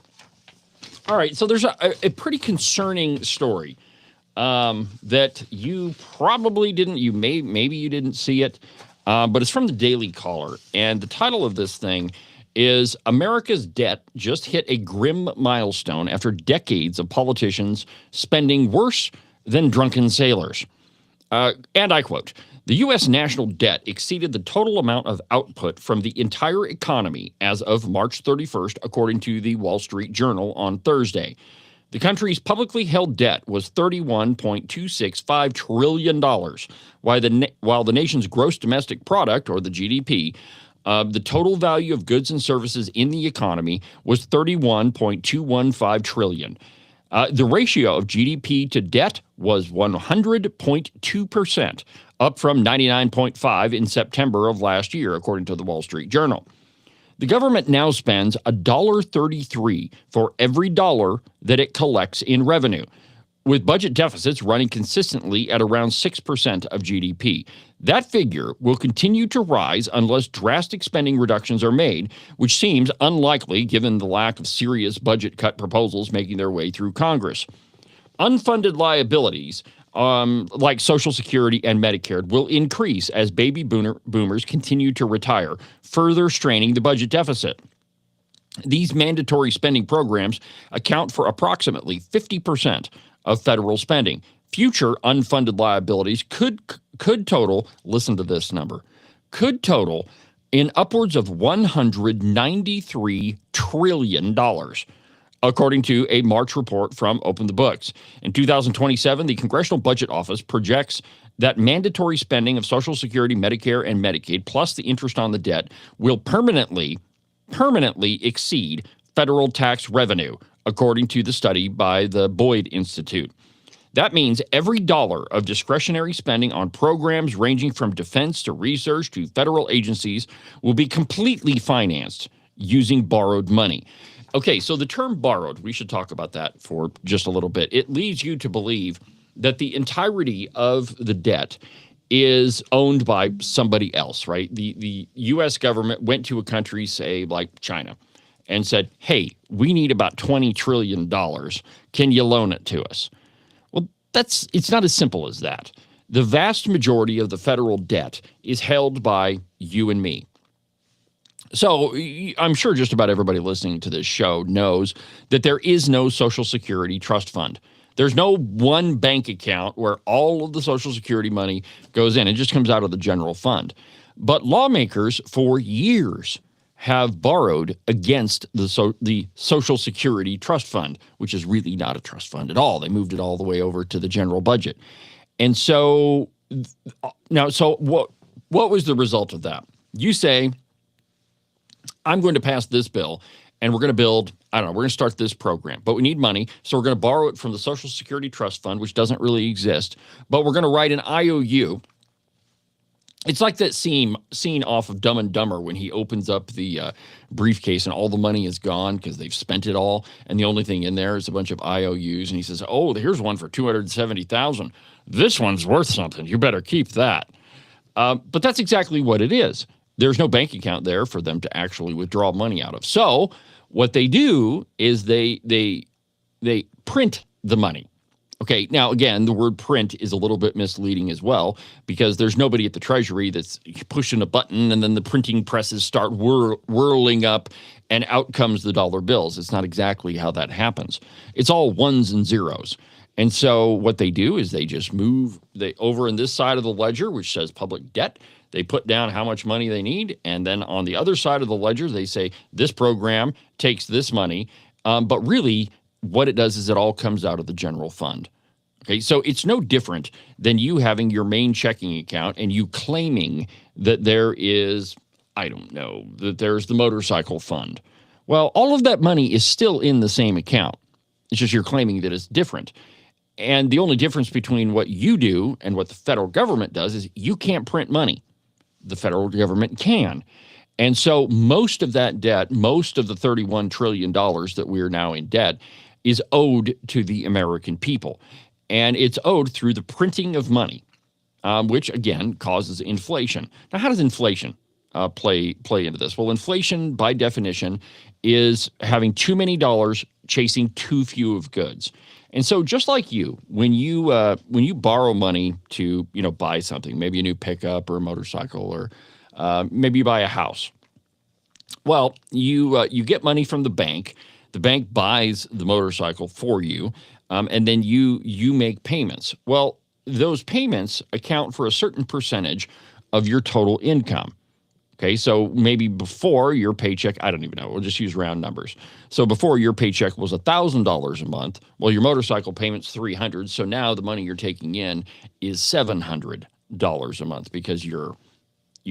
All right, so there's a pretty concerning story that you probably didn't, maybe you didn't see it, but it's from the Daily Caller, and the title of this thing is America's Debt Just Hit a Grim Milestone After Decades of Politicians Spending Worse Than Drunken Sailors. And I quote, the U.S. national debt exceeded the total amount of output from the entire economy as of March 31st, according to the Wall Street Journal on Thursday. The country's publicly held debt was $31.265 trillion, while the nation's gross domestic product, or the GDP, the total value of goods and services in the economy was $31.215 trillion. The ratio of GDP to debt was 100.2%, up from 99.5% in September of last year, according to the Wall Street Journal. The government now spends $1.33 for every dollar that it collects in revenue, with budget deficits running consistently at around 6% of GDP. That figure will continue to rise unless drastic spending reductions are made, which seems unlikely given the lack of serious budget cut proposals making their way through Congress. Unfunded liabilities like Social Security and Medicare, will increase as baby boomers continue to retire, further straining the budget deficit. These mandatory spending programs account for approximately 50% of federal spending. Future unfunded liabilities could total, listen to this number, could total in upwards of $193 trillion, according to a March report from Open the Books. In 2027, the Congressional Budget Office projects that mandatory spending of Social Security, Medicare, and Medicaid, plus the interest on the debt, will permanently exceed federal tax revenue, according to the study by the Boyd Institute. That means every dollar of discretionary spending on programs ranging from defense to research to federal agencies will be completely financed using borrowed money. Okay, so the term borrowed, we should talk about that for just a little bit. It leads you to believe that the entirety of the debt is owned by somebody else, right? The U.S. government went to a country, say, like China, and said, hey, we need about $20 trillion. Can you loan it to us? Well, it's not as simple as that. The vast majority of the federal debt is held by you and me. So I'm sure just about everybody listening to this show knows that there is no Social Security trust fund. There's no one bank account where all of the Social Security money goes in. It just comes out of the general fund. But lawmakers for years have borrowed against the Social Security Trust Fund, which is really not a trust fund at all. They moved it all the way over to the general budget. And so now, what was the result of that? You say, I'm going to pass this bill, and we're going to build, I don't know, we're going to start this program, but we need money, so we're going to borrow it from the Social Security Trust Fund, which doesn't really exist, but we're going to write an IOU. It's like that scene off of Dumb and Dumber when he opens up the briefcase and all the money is gone because they've spent it all, and the only thing in there is a bunch of IOUs, and he says, oh, here's one for $270,000. This one's worth something. You better keep that. But that's exactly what it is. There's no bank account there for them to actually withdraw money out of. So what they do is they print the money. Okay, now again, the word print is a little bit misleading as well because there's nobody at the Treasury that's pushing a button and then the printing presses start whirling up and out comes the dollar bills. It's not exactly how that happens. It's all ones and zeros. And so what they do is they just move over in this side of the ledger, which says public debt. They put down how much money they need, and then on the other side of the ledger, they say this program takes this money, but really what it does is it all comes out of the general fund. Okay, so it's no different than you having your main checking account and you claiming that there is, I don't know, that there's the motorcycle fund. Well, all of that money is still in the same account. It's just you're claiming that it's different. And the only difference between what you do and what the federal government does is you can't print money. The federal government can. And so most of that debt, most of the $31 trillion that we are now in debt, is owed to the American people. And it's owed through the printing of money, which, again, causes inflation. Now, how does inflation play into this? Well, inflation, by definition, is having too many dollars chasing too few of goods. And so just like you, when you borrow money to, buy something, maybe a new pickup or a motorcycle or maybe you buy a house. Well, you get money from the bank. The bank buys the motorcycle for you, and then you make payments. Well, those payments account for a certain percentage of your total income. Okay, so maybe before your paycheck, I don't even know, we'll just use round numbers. So before your paycheck was $1,000 a month, well, your motorcycle payment's $300, so now the money you're taking in is $700 a month because you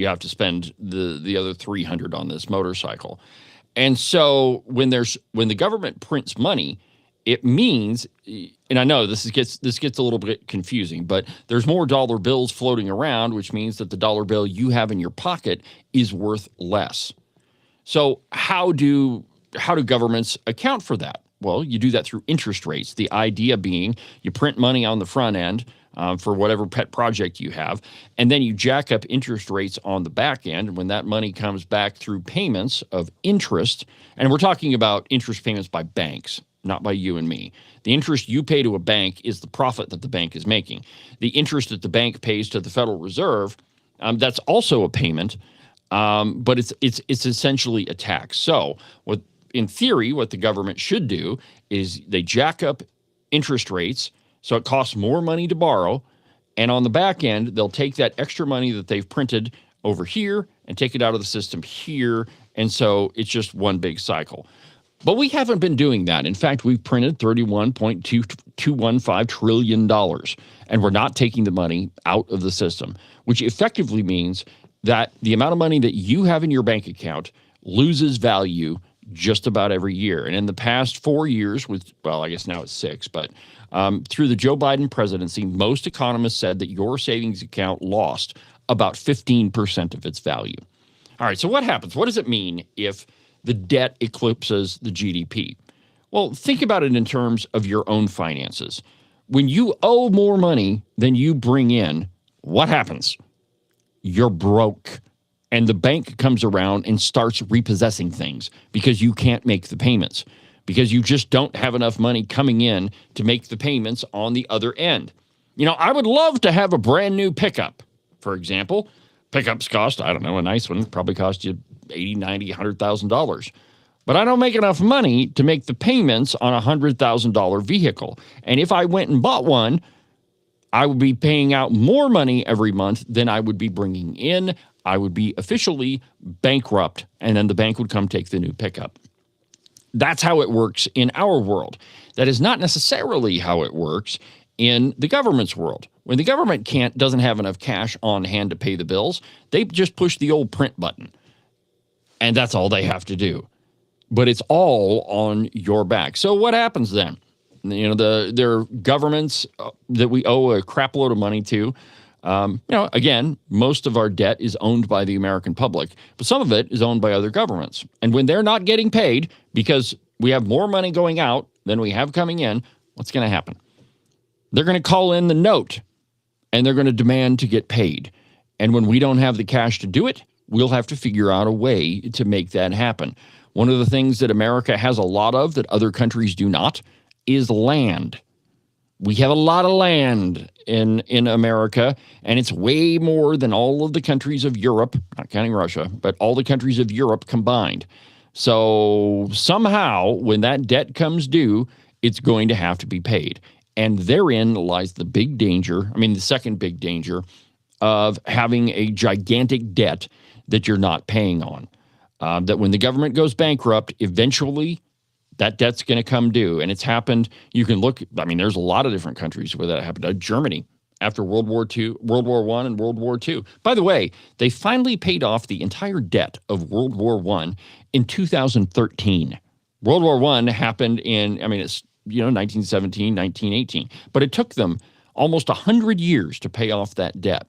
have to spend the other $300 on this motorcycle. And so when the government prints money, it means, and I know this gets a little bit confusing, but there's more dollar bills floating around, which means that the dollar bill you have in your pocket is worth less. So how do governments account for that? Well, you do that through interest rates. The idea being you print money on the front end for whatever pet project you have, and then you jack up interest rates on the back end. And when that money comes back through payments of interest, and we're talking about interest payments by banks, not by you and me. The interest you pay to a bank is the profit that the bank is making. The interest that the bank pays to the Federal Reserve, that's also a payment, but it's essentially a tax. So, in theory, what the government should do is they jack up interest rates so it costs more money to borrow, and on the back end, they'll take that extra money that they've printed over here and take it out of the system here, and so it's just one big cycle. But we haven't been doing that. In fact, we've printed $31.215 trillion, and we're not taking the money out of the system, which effectively means that the amount of money that you have in your bank account loses value just about every year. And in the past 4 years, I guess now it's 6, but through the Joe Biden presidency, most economists said that your savings account lost about 15% of its value. All right, so what happens? What does it mean if the debt eclipses the GDP? Well, think about it in terms of your own finances. When you owe more money than you bring in, what happens? You're broke. And the bank comes around and starts repossessing things because you can't make the payments, because you just don't have enough money coming in to make the payments on the other end. You know, I would love to have a brand new pickup, for example. Pickups cost, I don't know, a nice one probably cost you $80, $90, $100,000. But I don't make enough money to make the payments on a $100,000 vehicle. And if I went and bought one, I would be paying out more money every month than I would be bringing in. I would be officially bankrupt, and then the bank would come take the new pickup. That's how it works in our world. That is not necessarily how it works in the government's world. When the government doesn't have enough cash on hand to pay the bills, they just push the old print button. And that's all they have to do. But it's all on your back. So what happens then? You know, there are governments that we owe a crap load of money to. Again, most of our debt is owned by the American public, but some of it is owned by other governments. And when they're not getting paid because we have more money going out than we have coming in, what's going to happen? They're going to call in the note, and they're going to demand to get paid. And when we don't have the cash to do it, we'll have to figure out a way to make that happen. One of the things that America has a lot of that other countries do not is land. We have a lot of land in America, and it's way more than all of the countries of Europe, not counting Russia, but all the countries of Europe combined. So somehow, when that debt comes due, it's going to have to be paid. And therein lies the big danger, the second big danger, of having a gigantic debt that you're not paying on. That when the government goes bankrupt, eventually that debt's going to come due. And it's happened. You can look, there's a lot of different countries where that happened. Germany, after World War I and World War II. By the way, they finally paid off the entire debt of World War I in 2013. World War I happened in, 1917, 1918. But it took them almost 100 years to pay off that debt.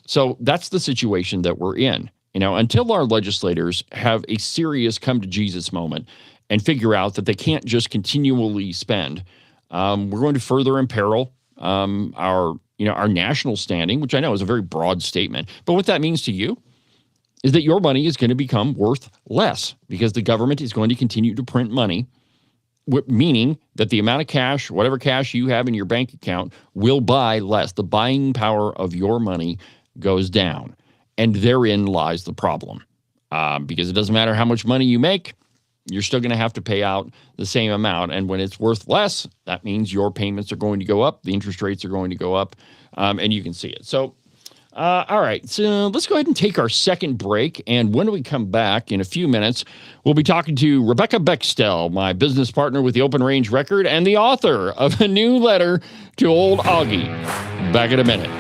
So that's the situation that we're in. Until our legislators have a serious come-to-Jesus moment and figure out that they can't just continually spend, we're going to further imperil our national standing, which I know is a very broad statement. But what that means to you is that your money is going to become worth less because the government is going to continue to print money, meaning that the amount of cash, whatever cash you have in your bank account, will buy less. The buying power of your money goes down. And therein lies the problem, because it doesn't matter how much money you make, you're still going to have to pay out the same amount. And when it's worth less, that means your payments are going to go up, the interest rates are going to go up, and you can see it. So, all right, so let's go ahead and take our second break. And when we come back in a few minutes, we'll be talking to Rebecca Bextel, my business partner with the Open Range Record and the author of a new letter to old Augie. Back in a minute.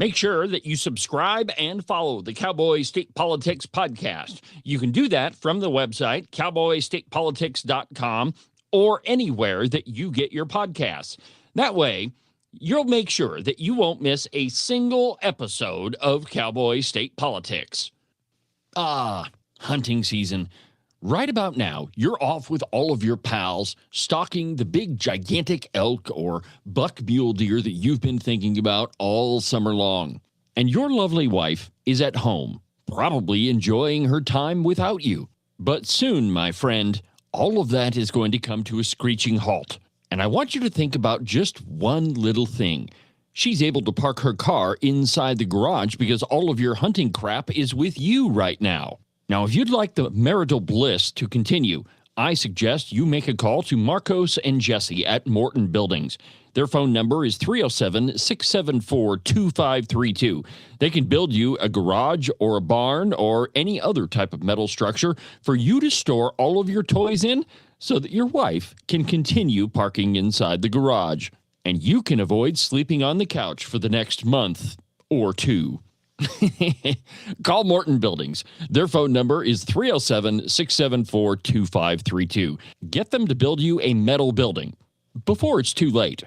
Make sure that you subscribe and follow the Cowboy State Politics podcast. You can do that from the website, cowboystatepolitics.com, or anywhere that you get your podcasts. That way, you'll make sure that you won't miss a single episode of Cowboy State Politics. Hunting season. Right about now, you're off with all of your pals, stalking the big gigantic elk or buck mule deer that you've been thinking about all summer long. And your lovely wife is at home, probably enjoying her time without you. But soon, my friend, all of that is going to come to a screeching halt. And I want you to think about just one little thing. She's able to park her car inside the garage because all of your hunting crap is with you right now. Now, if you'd like the marital bliss to continue, I suggest you make a call to Marcos and Jesse at Morton Buildings. Their phone number is 307-674-2532. They can build you a garage or a barn or any other type of metal structure for you to store all of your toys in so that your wife can continue parking inside the garage. And you can avoid sleeping on the couch for the next month or two. Call Morton Buildings. Their phone number is 307-674-2532. Get them to build you a metal building before it's too late.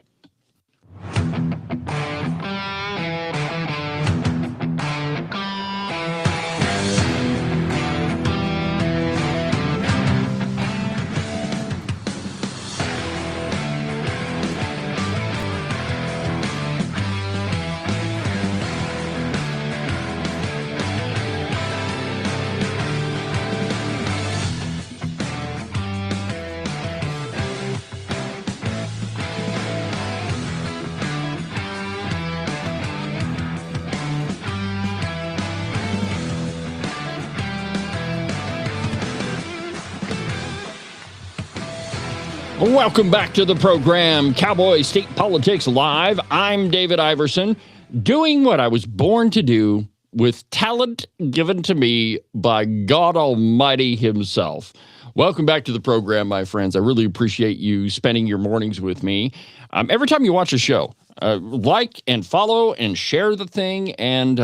Welcome back to the program, Cowboy State Politics Live. I'm David Iverson, doing what I was born to do with talent given to me by God Almighty himself. Welcome back to the program, my friends. I really appreciate you spending your mornings with me. Every time you watch a show, like and follow and share the thing. And,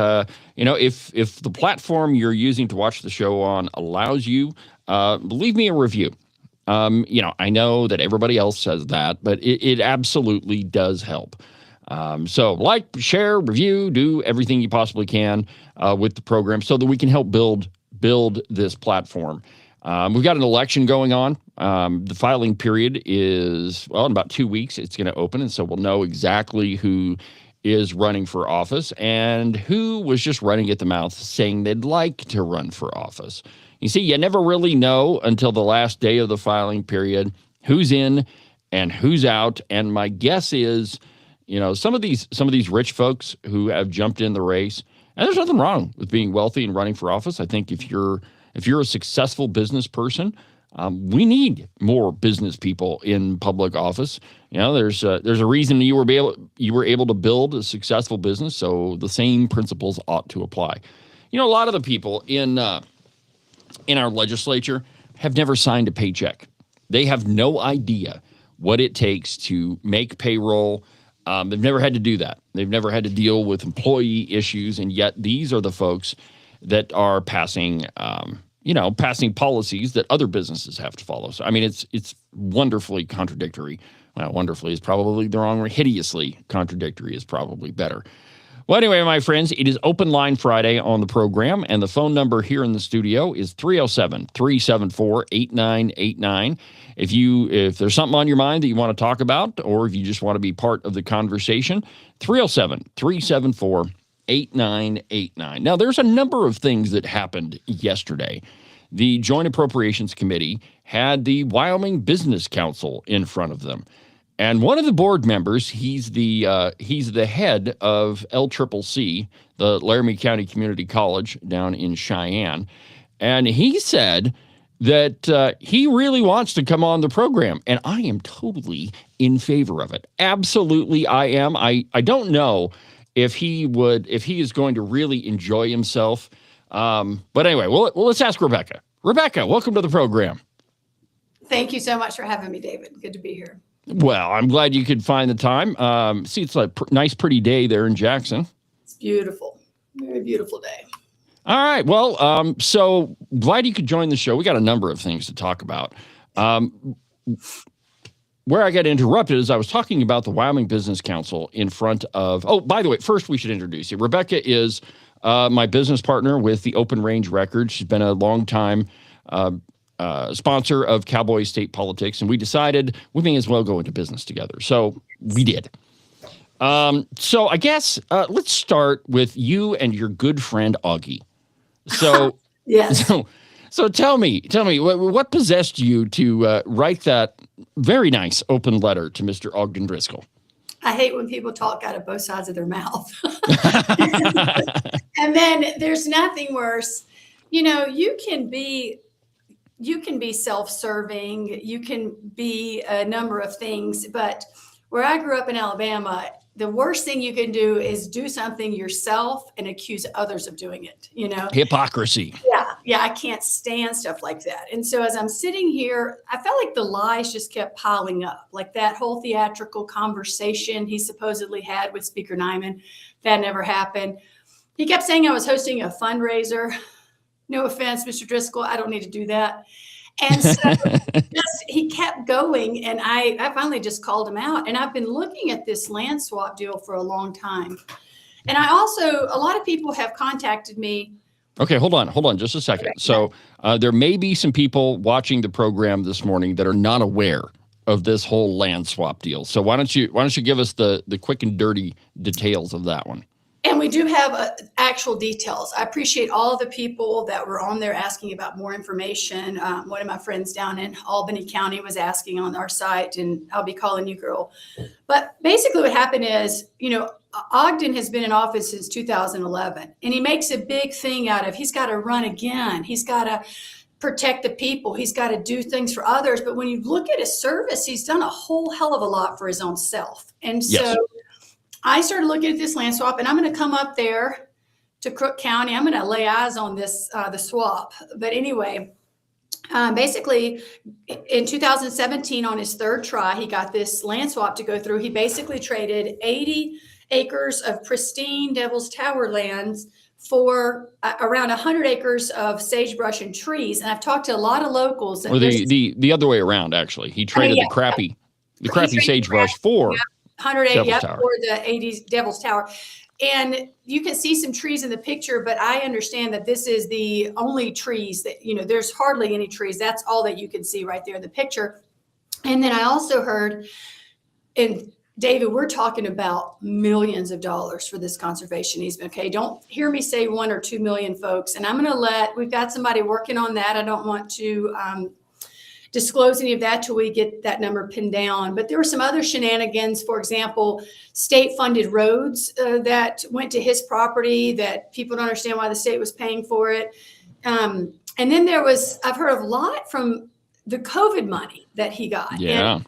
if the platform you're using to watch the show on allows you, leave me a review. I know that everybody else says that, but it absolutely does help. So like, share, review, do everything you possibly can with the program so that we can help build this platform. We've got an election going on. The filing period is, in about 2 weeks, it's going to open. And so we'll know exactly who is running for office and who was just running at the mouth saying they'd like to run for office. You see, you never really know until the last day of the filing period who's in and who's out. And my guess is, some of these rich folks who have jumped in the race, and there's nothing wrong with being wealthy and running for office. I think if you're a successful business person, we need more business people in public office. There's a reason you were able to build a successful business. So the same principles ought to apply. A lot of the people in our legislature have never signed a paycheck. They have no idea what it takes to make payroll. They've never had to do that. They've never had to deal with employee issues, and yet these are the folks that are passing policies that other businesses have to follow. So, it's wonderfully contradictory. Well, wonderfully is probably the wrong word. Hideously contradictory is probably better. Well, anyway, my friends, it is Open Line Friday on the program, and the phone number here in the studio is 307-374-8989. If there's something on your mind that you want to talk about, or if you just want to be part of the conversation, 307-374-8989. Now, there's a number of things that happened yesterday. The Joint Appropriations Committee had the Wyoming Business Council in front of them. And one of the board members, he's the head of LCCC, the Laramie County Community College down in Cheyenne, and he said that he really wants to come on the program, and I am totally in favor of it. Absolutely, I am. I don't know if he is going to really enjoy himself, but anyway, well, let's ask Rebecca. Rebecca, welcome to the program. Thank you so much for having me, David. Good to be here. Well, I'm glad you could find the time. See, it's a nice, pretty day there in Jackson. It's beautiful. Very beautiful day. All right. Well, so glad you could join the show. We got a number of things to talk about. Where I got interrupted is I was talking about the Wyoming Business Council in front of, oh, by the way, first we should introduce you. Rebecca is my business partner with the Open Range Records. She's been a long time sponsor of Cowboy state politics, and we decided we may as well go into business together. So we did. So I guess let's start with you and your good friend Augie. So Yes. So tell me, what possessed you to write that very nice open letter to Mr. Ogden Driskill? I hate when people talk out of both sides of their mouth. And then there's nothing worse. You know, you can be self-serving, you can be a number of things, but where I grew up in Alabama, the worst thing you can do is do something yourself and accuse others of doing it, you know? Hypocrisy. Yeah, I can't stand stuff like that. And so as I'm sitting here, I felt like the lies just kept piling up, like that whole theatrical conversation he supposedly had with Speaker Nyman. That never happened. He kept saying I was hosting a fundraiser. No offense, Mr. Driskill, I don't need to do that. And so he kept going, and I finally just called him out. And I've been looking at this land swap deal for a long time. And I also, a lot of people have contacted me. Okay, hold on just a second. Okay. So there may be some people watching the program this morning that are not aware of this whole land swap deal. So why don't you give us the quick and dirty details of that one? And we do have actual details. I appreciate all of the people that were on there asking about more information. One of my friends down in Albany County was asking on our site, and I'll be calling you, girl. But basically what happened is, you know, Ogden has been in office since 2011, and he makes a big thing out of he's got to run again. He's got to protect the people. He's got to do things for others. But when you look at his service, he's done a whole hell of a lot for his own self. And so Yes. I started looking at this land swap, and I'm going to come up there to Crook County. I'm going to lay eyes on this, the swap. But anyway, basically in 2017, on his third try, he got this land swap to go through. He basically traded 80 acres of pristine Devil's Tower lands for around 100 acres of sagebrush and trees. And I've talked to a lot of locals. Or the other way around, actually. He traded the crappy sagebrush for 108, Devil's Tower. for the 80s Devil's Tower. And you can see some trees in the picture, but I understand that this is the only trees that, you know, there's hardly any trees. That's all that you can see right there in the picture. And then I also heard, and David, we're talking about millions of dollars for this conservation easement. Okay. Don't hear me say 1 or 2 million, folks. And I'm going to we've got somebody working on that. I don't want to, disclose any of that till we get that number pinned down. But there were some other shenanigans, for example, state-funded roads that went to his property that people don't understand why the state was paying for it. And then I've heard of a lot from the COVID money that he got. Yeah. And,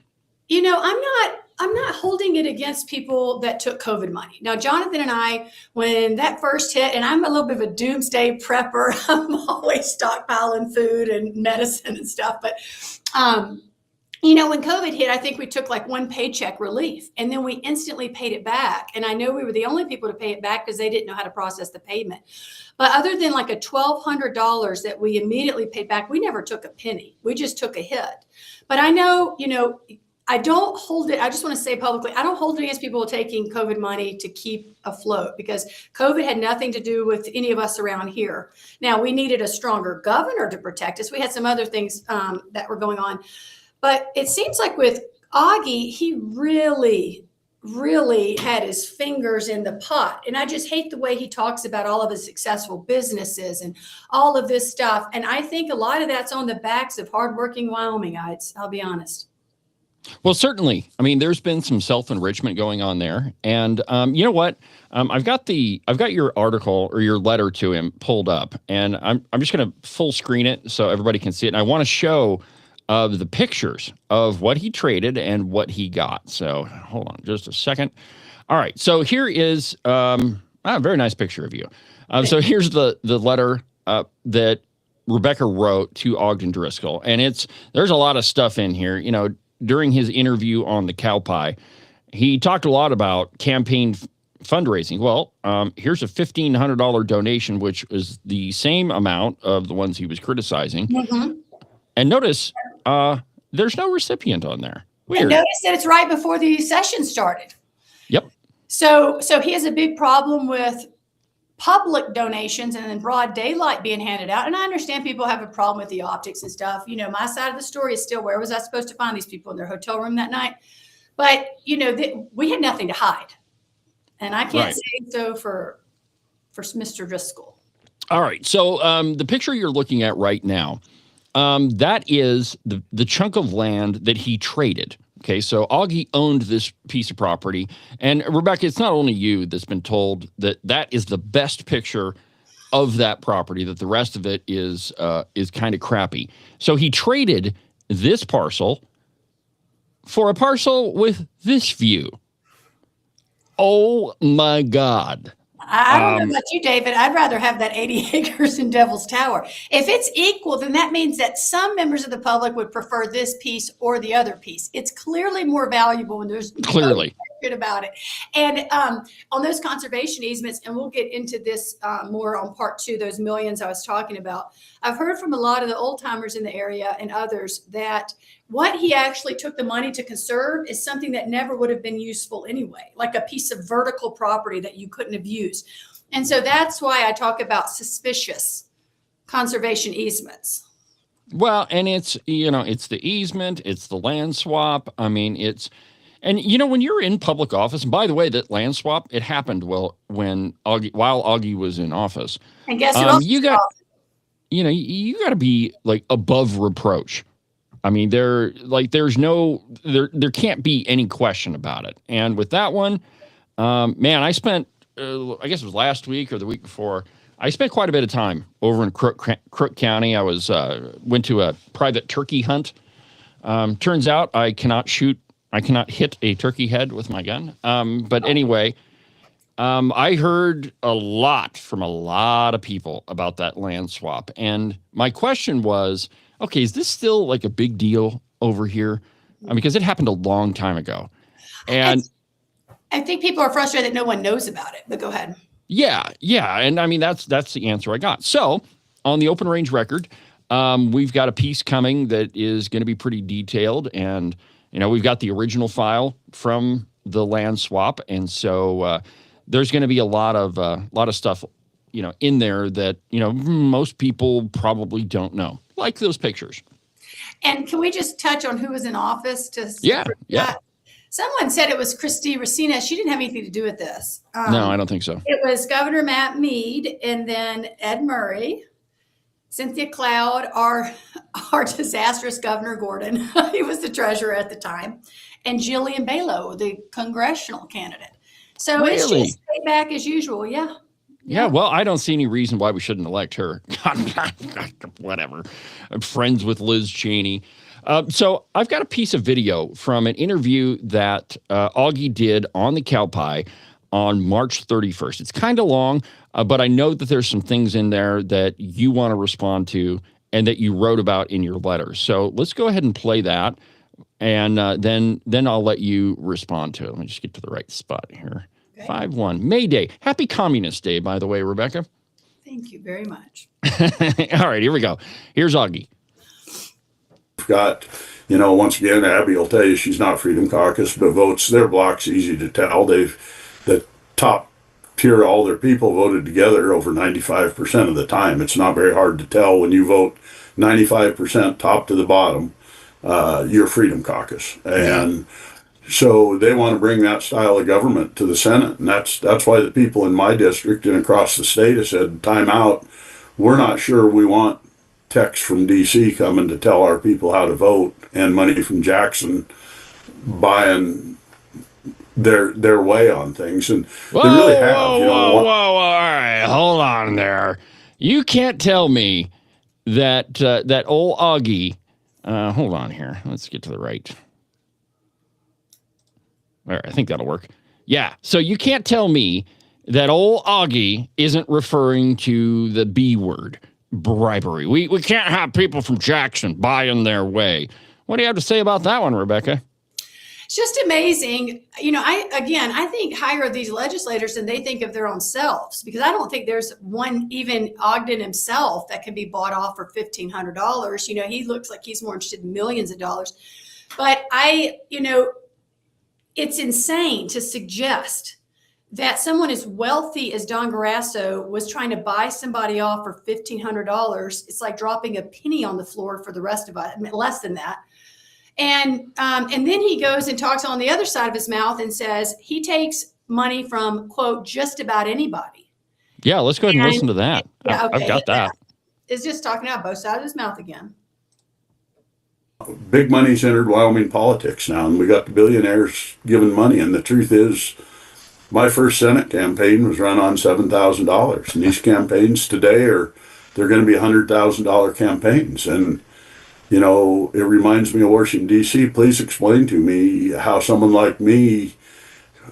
you know, I'm not holding it against people that took COVID money. Now, Jonathan and I, when that first hit, and I'm a little bit of a doomsday prepper, I'm always stockpiling food and medicine and stuff. But, you know, when COVID hit, I think we took like one paycheck relief, and then we instantly paid it back. And I know we were the only people to pay it back because they didn't know how to process the payment. But other than like a $1,200 that we immediately paid back, we never took a penny. We just took a hit. But I know, you know, I don't hold it. I just want to say publicly, I don't hold it against people taking COVID money to keep afloat, because COVID had nothing to do with any of us around here. Now, we needed a stronger governor to protect us. We had some other things that were going on. But it seems like with Augie, he really had his fingers in the pot. And I just hate the way he talks about all of his successful businesses and all of this stuff. And I think a lot of that's on the backs of hardworking Wyomingites, I'll be honest. Well, certainly. I mean, there's been some self-enrichment going on there. And you know what? I've got your article or your letter to him pulled up, and I'm just going to full screen it so everybody can see it. And I want to show the pictures of what he traded and what he got. So hold on just a second. All right. So here is a very nice picture of you. So here's the letter that Rebecca wrote to Ogden Driskill. And there's a lot of stuff in here. You know, during his interview on the Cow Pie, he talked a lot about campaign fundraising. Well, here's a $1,500 donation, which is the same amount of the ones he was criticizing. Mm-hmm. And notice there's no recipient on there. Weird. And notice that it's right before the session started. Yep. So he has a big problem with public donations and then broad daylight being handed out. And I understand people have a problem with the optics and stuff. You know, my side of the story is still, where was I supposed to find these people in their hotel room that night? But, you know, we had nothing to hide. And I can't say so for Mr. Driskill. All right. So the picture you're looking at right now, that is the chunk of land that he traded. Okay, so Augie owned this piece of property. And Rebecca, it's not only you that's been told that that is the best picture of that property, that the rest of it is kind of crappy. So he traded this parcel for a parcel with this view. Oh, my God. I don't know about you, David. I'd rather have that 80 acres in Devil's Tower. If it's equal, then that means that some members of the public would prefer this piece or the other piece. It's clearly more valuable when there's clearly no about it. And on those conservation easements, and we'll get into this more on part 2, those millions I was talking about. I've heard from a lot of the old timers in the area and others that what he actually took the money to conserve is something that never would have been useful anyway, like a piece of vertical property that you couldn't have used. And so that's why I talk about suspicious conservation easements. Well, and it's, you know, it's the easement, it's the land swap. I mean, and you know, when you're in public office, and by the way, that land swap, it happened while Augie was in office. And guess who else? You got to be like above reproach. I mean, there can't be any question about it. And with that one, man, I spent, I guess it was last week or the week before, I spent quite a bit of time over in Crook County. I went to a private turkey hunt. Turns out I cannot hit a turkey head with my gun. But anyway, I heard a lot from a lot of people about that land swap. And my question was, okay, is this still like a big deal over here? Because it happened a long time ago. And I think people are frustrated that no one knows about it, but go ahead. Yeah. And I mean, that's the answer I got. So on the Open Range Record, we've got a piece coming that is going to be pretty detailed. And, you know, we've got the original file from the land swap. And so there's going to be a lot of stuff, you know, in there that, you know, most people probably don't know, like those pictures. And can we just touch on who was in office? Yeah. Someone said it was Christy Racina. She didn't have anything to do with this. No, I don't think so. It was Governor Matt Mead, and then Ed Murray, Cynthia Cloud, our disastrous Governor Gordon. He was the treasurer at the time, and Jillian Balow, the congressional candidate. So It's just stay back as usual. Yeah. Yeah, well, I don't see any reason why we shouldn't elect her. Whatever. I'm friends with Liz Cheney. So I've got a piece of video from an interview that Augie did on the Cow Pie on March 31st. It's kind of long, but I know that there's some things in there that you want to respond to and that you wrote about in your letter. So let's go ahead and play that, and then I'll let you respond to it. Let me just get to the right spot here. 5/1, May Day. Happy Communist Day, by the way, Rebecca. Thank you very much. All right, here we go. Here's Augie. Got, you know, once again, Abby will tell you she's not Freedom Caucus, but votes their block's easy to tell. The top tier, all their people voted together over 95% of the time. It's not very hard to tell when you vote 95% top to the bottom, you're Freedom Caucus. And so they want to bring that style of government to the Senate. And that's why the people in my district and across the state have said, time out. We're not sure we want text from D.C. coming to tell our people how to vote and money from Jackson buying their way on things. And they really have. Whoa, all right, hold on there. You can't tell me that that old Augie, hold on here. Let's get to the right. All right, I think that'll work. Yeah, so you can't tell me that old Augie isn't referring to the B word, bribery. We can't have people from Jackson buying their way. What do you have to say about that one, Rebecca? It's just amazing. I think hire these legislators and they think of their own selves, because I don't think there's one, even Ogden himself, that can be bought off for $1,500. He looks like he's more interested in millions of dollars. But it's insane to suggest that someone as wealthy as Don Garasso was trying to buy somebody off for $1,500. It's like dropping a penny on the floor for the rest of us, less than that. And then he goes and talks on the other side of his mouth and says he takes money from, quote, just about anybody. Yeah, let's go ahead and listen to that. Yeah, okay. I've got that. It's just talking out both sides of his mouth again. Big money's entered Wyoming politics now, and we got the billionaires giving money. And the truth is, my first Senate campaign was run on $7,000, and these campaigns today they're going to be $100,000 campaigns. And it reminds me of Washington, D.C. Please explain to me how someone like me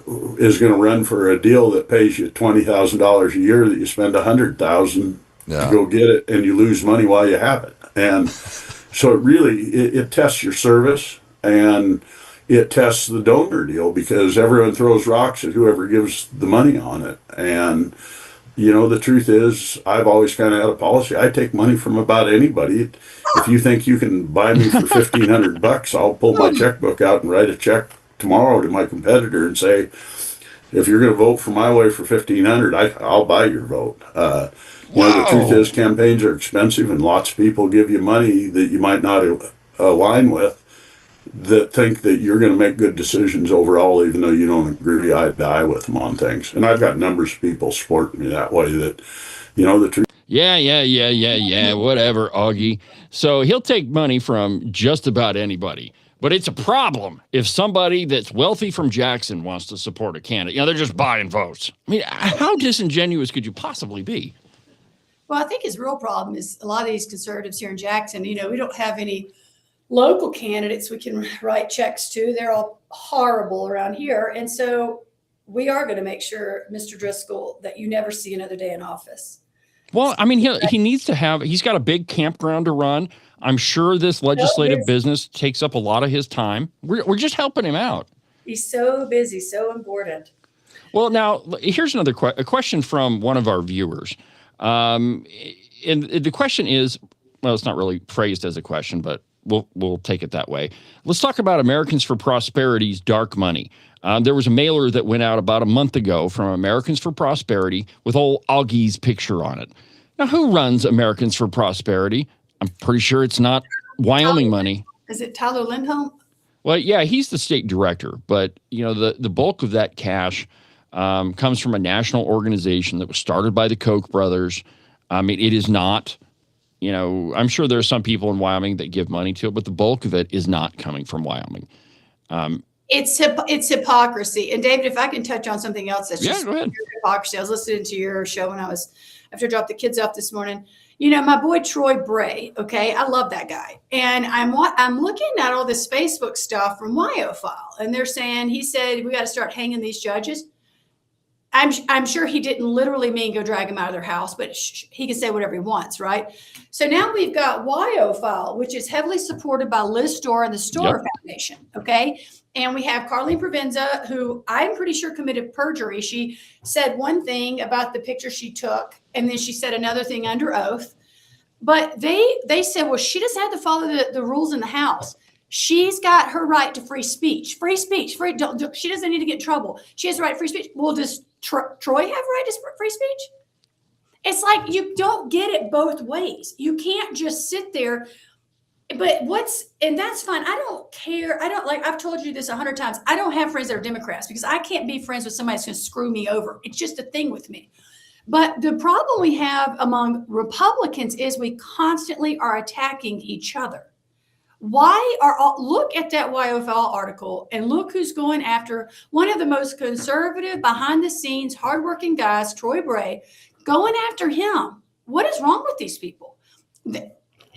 is going to run for a deal that pays you $20,000 a year that you spend $100,000 to go get it, and you lose money while you have it. And so it tests your service, and it tests the donor deal, because everyone throws rocks at whoever gives the money on it. And the truth is, I've always kind of had a policy. I take money from about anybody. If you think you can buy me for $1,500, I'll pull my checkbook out and write a check tomorrow to my competitor and say, if you're going to vote for my way for $1,500, I'll buy your vote. The truth is, campaigns are expensive, and lots of people give you money that you might not align with, that think that you're going to make good decisions overall, even though you don't agree eye to eye with them on things. And I've got numbers of people supporting me that way, that, the truth. Yeah, whatever, Augie. So he'll take money from just about anybody. But it's a problem if somebody that's wealthy from Jackson wants to support a candidate. They're just buying votes. I mean, how disingenuous could you possibly be? Well, I think his real problem is a lot of these conservatives here in Jackson, we don't have any local candidates we can write checks to. They're all horrible around here. And so we are going to make sure, Mr. Driskill, that you never see another day in office. Well, I mean, he needs to he's got a big campground to run. I'm sure this legislative business takes up a lot of his time. We're just helping him out. He's so busy, so important. Well, now, here's another question from one of our viewers. And the question is, well, it's not really phrased as a question, but we'll take it that way. Let's talk about Americans for Prosperity's dark money. There was a mailer that went out about a month ago from Americans for Prosperity with old Augie's picture on it. Now, who runs Americans for Prosperity? I'm pretty sure it's not Wyoming money. Is it Tyler Lindholm? Well, yeah, he's the state director, but the bulk of that cash comes from a national organization that was started by the Koch brothers. It is not. I'm sure there are some people in Wyoming that give money to it, but the bulk of it is not coming from Wyoming. It's hypocrisy. And David, if I can touch on something else, that's just go ahead. Hypocrisy. I was listening to your show after I dropped the kids off this morning. My boy Troy Bray. Okay, I love that guy, and I'm looking at all this Facebook stuff from WyoFile, and they're saying he said we got to start hanging these judges. I'm sure he didn't literally mean go drag them out of their house, but he can say whatever he wants, right? So now we've got WyoFile, which is heavily supported by Liz Storr and the Storr Foundation, okay? And we have Carlene Provenza, who I'm pretty sure committed perjury. She said one thing about the picture she took, and then she said another thing under oath. But they said, well, she doesn't have to follow the rules in the House. She's got her right to free speech. She doesn't need to get in trouble. She has the right to free speech. Well, does Troy have a right to free speech? It's like you don't get it both ways. You can't just sit there. But and that's fine. I don't care. I've told you this 100 times. I don't have friends that are Democrats because I can't be friends with somebody that's going to screw me over. It's just a thing with me. But the problem we have among Republicans is we constantly are attacking each other. Look at that YFL article and look who's going after one of the most conservative, behind the scenes, hardworking guys, Troy Bray, going after him. What is wrong with these people?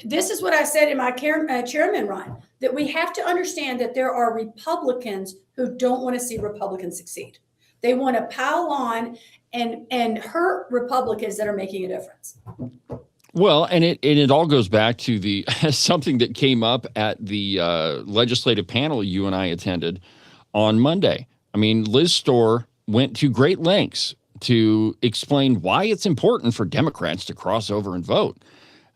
This is what I said in my chairman run, that we have to understand that there are Republicans who don't want to see Republicans succeed. They want to pile on and hurt Republicans that are making a difference. Well, and it all goes back to the something that came up at the legislative panel you and I attended on Monday. I mean, Liz Storr went to great lengths to explain why it's important for Democrats to cross over and vote.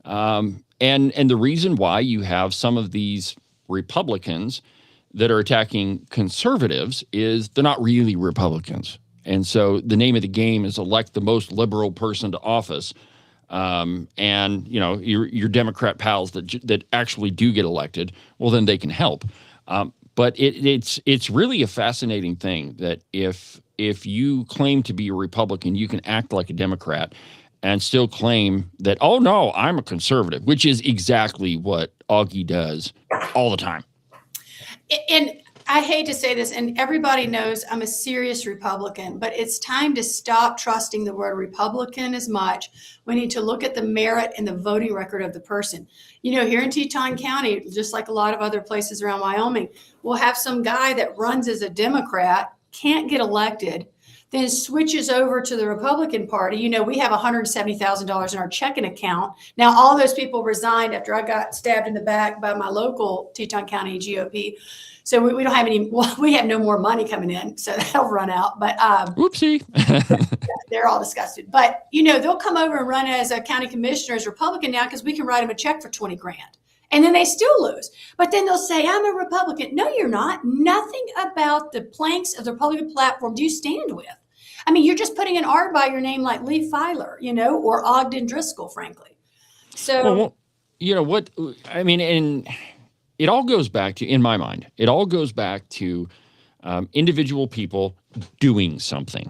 And the reason why you have some of these Republicans that are attacking conservatives is they're not really Republicans. And so the name of the game is elect the most liberal person to office. And, you know, your Democrat pals that actually do get elected, well, then they can help. But it's really a fascinating thing that if you claim to be a Republican, you can act like a Democrat and still claim that, oh, no, I'm a conservative, which is exactly what Augie does all the time. And I hate to say this, and everybody knows I'm a serious Republican, but it's time to stop trusting the word Republican as much. We need to look at the merit and the voting record of the person. You know, here in Teton County, just like a lot of other places around Wyoming, we'll have some guy that runs as a Democrat, can't get elected, then switches over to the Republican Party. You know, we have $170,000 in our checking account. Now, all those people resigned after I got stabbed in the back by my local Teton County GOP. So we don't have any, well, we have no more money coming in, so that'll run out. But Whoopsie. they're all disgusted. But, you know, they'll come over and run as a county commissioner as Republican now because we can write them a check for $20,000. And then they still lose. But then they'll say, I'm a Republican. No, you're not. Nothing about the planks of the Republican platform do you stand with. I mean, you're just putting an R by your name like Lee Filer, you know, or Ogden Driskill, frankly. So, well, you know what, I mean, and it all goes back to, in my mind, it all goes back to individual people doing something.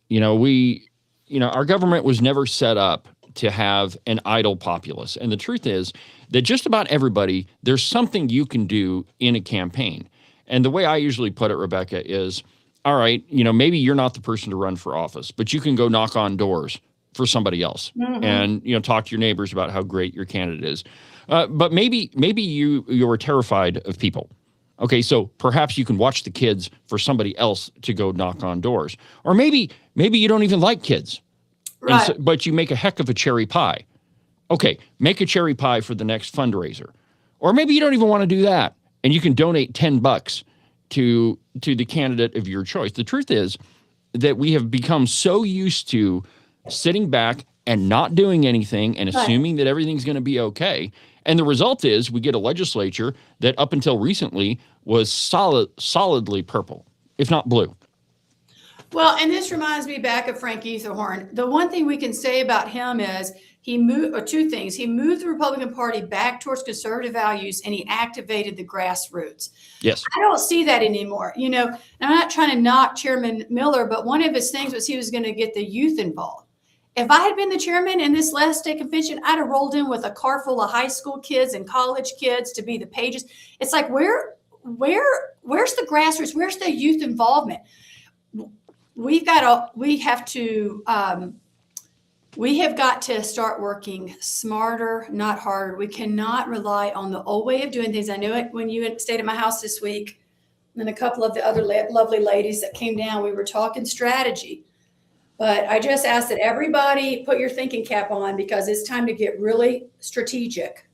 You know, our government was never set up to have an idle populace. And the truth is that just about everybody, there's something you can do in a campaign. And the way I usually put it, Rebecca, is, all right, you know, maybe you're not the person to run for office, but you can go knock on doors for somebody else and, you know, talk to your neighbors about how great your candidate is. But maybe you're terrified of people. Okay, so perhaps you can watch the kids for somebody else to go knock on doors. Or maybe you don't even like kids, right. So, but you make a heck of a cherry pie. Okay, make a cherry pie for the next fundraiser. Or maybe you don't even want to do that, and you can donate $10 to the candidate of your choice. The truth is that we have become so used to sitting back and not doing anything and assuming that everything's going to be okay. And the result is we get a legislature that up until recently was solidly purple, if not blue. Well, and this reminds me back of Frank Etherhorn. The one thing we can say about him is he moved, or two things. He moved the Republican Party back towards conservative values, and he activated the grassroots. Yes. I don't see that anymore. You know, and I'm not trying to knock Chairman Miller, but one of his things was he was going to get the youth involved. If I had been the chairman in this last state convention, I'd have rolled in with a car full of high school kids and college kids to be the pages. It's like, where's the grassroots? Where's the youth involvement? We have got to start working smarter, not harder. We cannot rely on the old way of doing things. I know it when you stayed at my house this week, and a couple of the other lovely ladies that came down, we were talking strategy. But I just ask that everybody put your thinking cap on, because it's time to get really strategic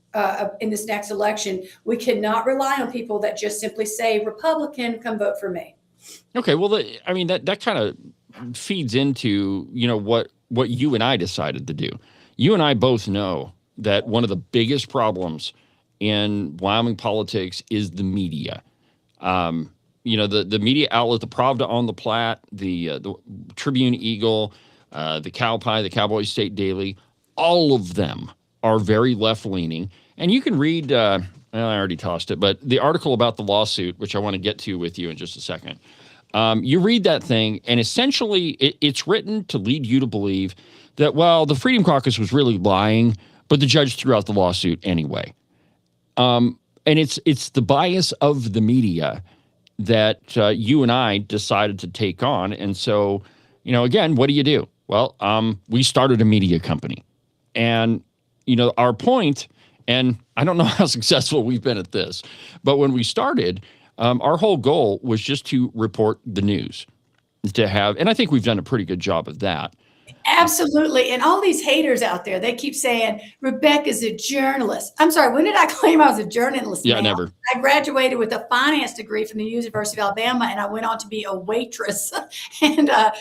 in this next election. We cannot rely on people that just simply say, Republican, come vote for me. Okay, well, that kind of feeds into, you know, what you and I decided to do. You and I both know that one of the biggest problems in Wyoming politics is the media. You know, the media outlet, the Pravda on the Platte, the Tribune Eagle, the Cowpie, the Cowboy State Daily, all of them are very left-leaning. And you can read, I already tossed it, but the article about the lawsuit, which I want to get to with you in just a second. You read that thing, and essentially it's written to lead you to believe that, well, the Freedom Caucus was really lying, but the judge threw out the lawsuit anyway. And it's the bias of the media that you and I decided to take on. And so, you know, again, what do? Well, we started a media company. And, you know, our point, and I don't know how successful we've been at this, but when we started, our whole goal was just to report the news, to have, and I think we've done a pretty good job of that, Absolutely. And all these haters out there, they keep saying, Rebecca's a journalist. I'm sorry, when did I claim I was a journalist? Yeah, ma'am? never. I graduated with a finance degree from the University of Alabama, and I went on to be a waitress and a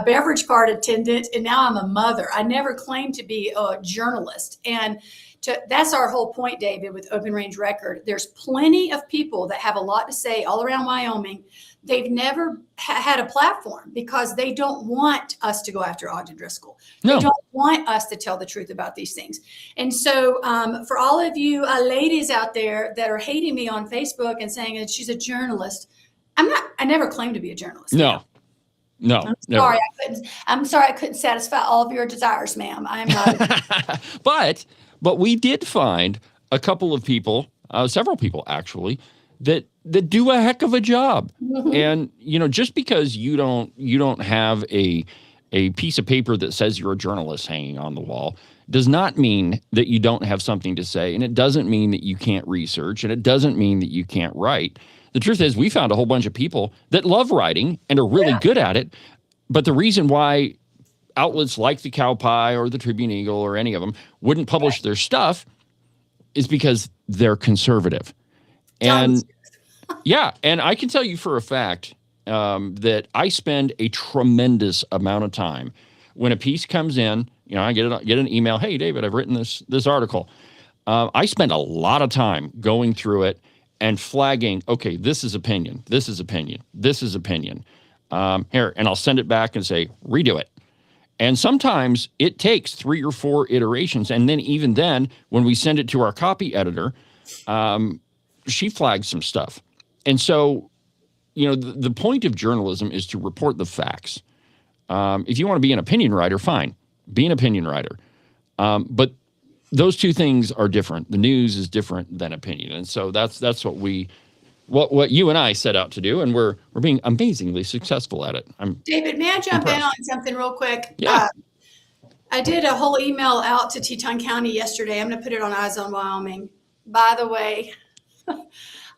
beverage cart attendant, and now I'm a mother. I never claimed to be a journalist. And that's our whole point, David, with Open Range Record. There's plenty of people that have a lot to say all around Wyoming. They've never had a platform because they don't want us to go after Ogden Driskill. They No. don't want us to tell the truth about these things. And so for all of you ladies out there that are hating me on Facebook and saying that she's a journalist, I never claimed to be a journalist. No. I'm sorry I couldn't satisfy all of your desires, ma'am. I'm not. But we did find a couple of people, several people actually, that do a heck of a job. Mm-hmm. And just because you don't have a piece of paper that says you're a journalist hanging on the wall does not mean that you don't have something to say, and it doesn't mean that you can't research, and it doesn't mean that you can't write. The truth is, we found a whole bunch of people that love writing and are really good at it, but the reason why outlets like the Cow Pie or the Tribune Eagle or any of them wouldn't publish their stuff is because they're conservative. And yeah, and I can tell you for a fact that I spend a tremendous amount of time when a piece comes in. I get an email. Hey, David, I've written this article. I spend a lot of time going through it and flagging. Okay, this is opinion. This is opinion. This is opinion. Here, and I'll send it back and say redo it. And sometimes it takes 3 or 4 iterations, and then even then, when we send it to our copy editor, she flags some stuff. And so, the point of journalism is to report the facts. If you want to be an opinion writer, fine, be an opinion writer. But those two things are different. The news is different than opinion, and so that's what you and I set out to do, and we're being amazingly successful at it. David, may I jump in on something real quick? Yeah. I did a whole email out to Teton County yesterday. I'm going to put it on Eyes on Wyoming. By the way,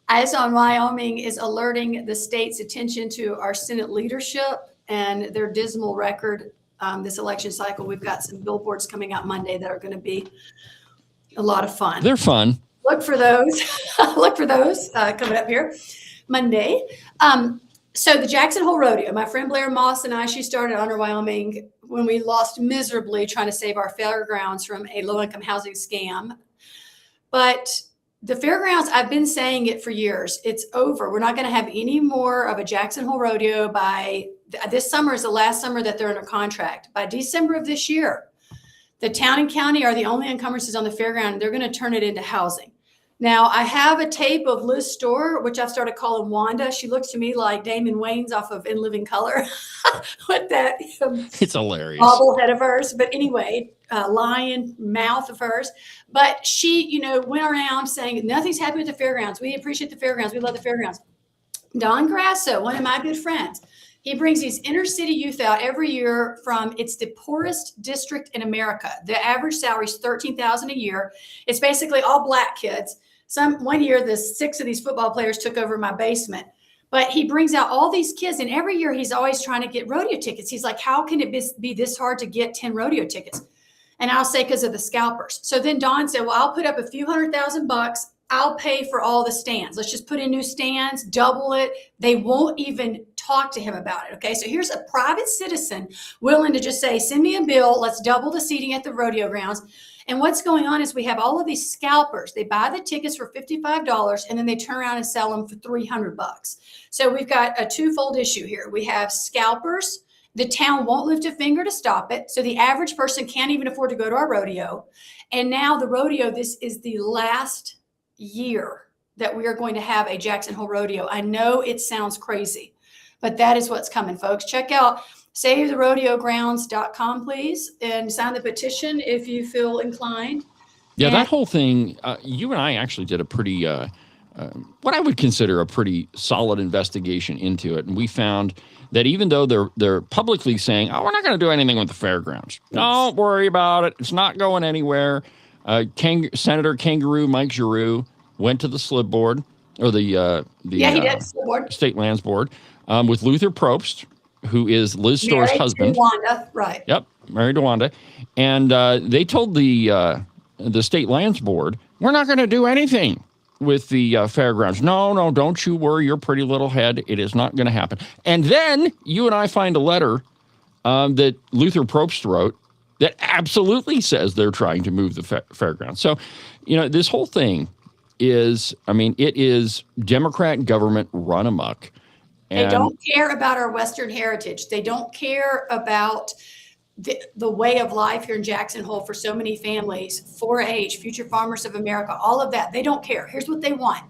Eyes on Wyoming is alerting the state's attention to our Senate leadership and their dismal record this election cycle. We've got some billboards coming out Monday that are going to be a lot of fun. They're fun. Look for those. Coming up here Monday. So the Jackson Hole Rodeo, my friend Blair Moss and I, she started Honor Wyoming when we lost miserably trying to save our fairgrounds from a low-income housing scam. But the fairgrounds, I've been saying it for years, it's over. We're not going to have any more of a Jackson Hole Rodeo this summer is the last summer that they're under contract. By December of this year, the town and county are the only encumbrances on the fairground, and they're going to turn it into housing. Now, I have a tape of Liz Storr, which I've started calling Wanda. She looks to me like Damon Wayans off of In Living Color with that It's hilarious. bobblehead of hers. But anyway, lion mouth of hers. But she, went around saying, nothing's happening with the fairgrounds. We appreciate the fairgrounds. We love the fairgrounds. Don Grasso, one of my good friends, he brings these inner city youth out every year it's the poorest district in America. The average salary is $13,000 a year. It's basically all black kids. One year, the 6 of these football players took over my basement. But he brings out all these kids, and every year he's always trying to get rodeo tickets. He's like, how can it be this hard to get 10 rodeo tickets? And I'll say, because of the scalpers. So then Don said, well, I'll put up a few $100,000. I'll pay for all the stands. Let's just put in new stands, double it. They won't even talk to him about it. Okay, so here's a private citizen willing to just say, send me a bill. Let's double the seating at the rodeo grounds. And what's going on is we have all of these scalpers. They buy the tickets for $55 and then they turn around and sell them for $300. So we've got a twofold issue here. We have scalpers. The town won't lift a finger to stop it. So the average person can't even afford to go to our rodeo. And now the rodeo, this is the last year that we are going to have a Jackson Hole Rodeo. I know it sounds crazy, but that is what's coming, folks. Check out SaveTheRodeoGrounds.com, please, and sign the petition if you feel inclined. Yeah, that whole thing, you and I actually did a pretty, what I would consider a pretty solid investigation into it. And we found that even though they're publicly saying, oh, we're not going to do anything with the fairgrounds. Don't worry about it. It's not going anywhere. Senator Kangaroo Mike Giroux went to the SLIB board, or he did. State Lands Board, with Luther Probst, who is Liz Storr's husband. Wanda, right. Yep. married to Wanda, and they told the state lands board, we're not going to do anything with the fairgrounds. No, don't you worry your pretty little head. It is not going to happen. And then you and I find a letter that Luther Probst wrote that absolutely says they're trying to move the fairgrounds. So, this whole thing is, it is Democrat government run amok. They don't care about our Western heritage. They don't care about the way of life here in Jackson Hole for so many families, 4-H, Future Farmers of America, all of that. They don't care. Here's what they want.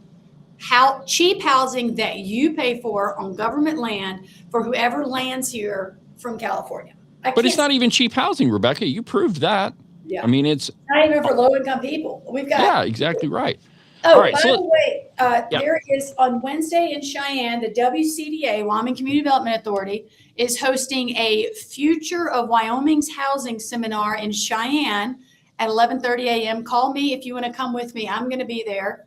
How cheap housing that you pay for on government land for whoever lands here from California. But it's not even cheap housing, Rebecca. You proved that. Yeah. It's not even for low-income people. We've got. Yeah, exactly right. Oh, all right, by the way, there is on Wednesday in Cheyenne, the WCDA, Wyoming Community Development Authority, is hosting a Future of Wyoming's Housing Seminar in Cheyenne at 11:30 a.m. Call me if you want to come with me. I'm going to be there.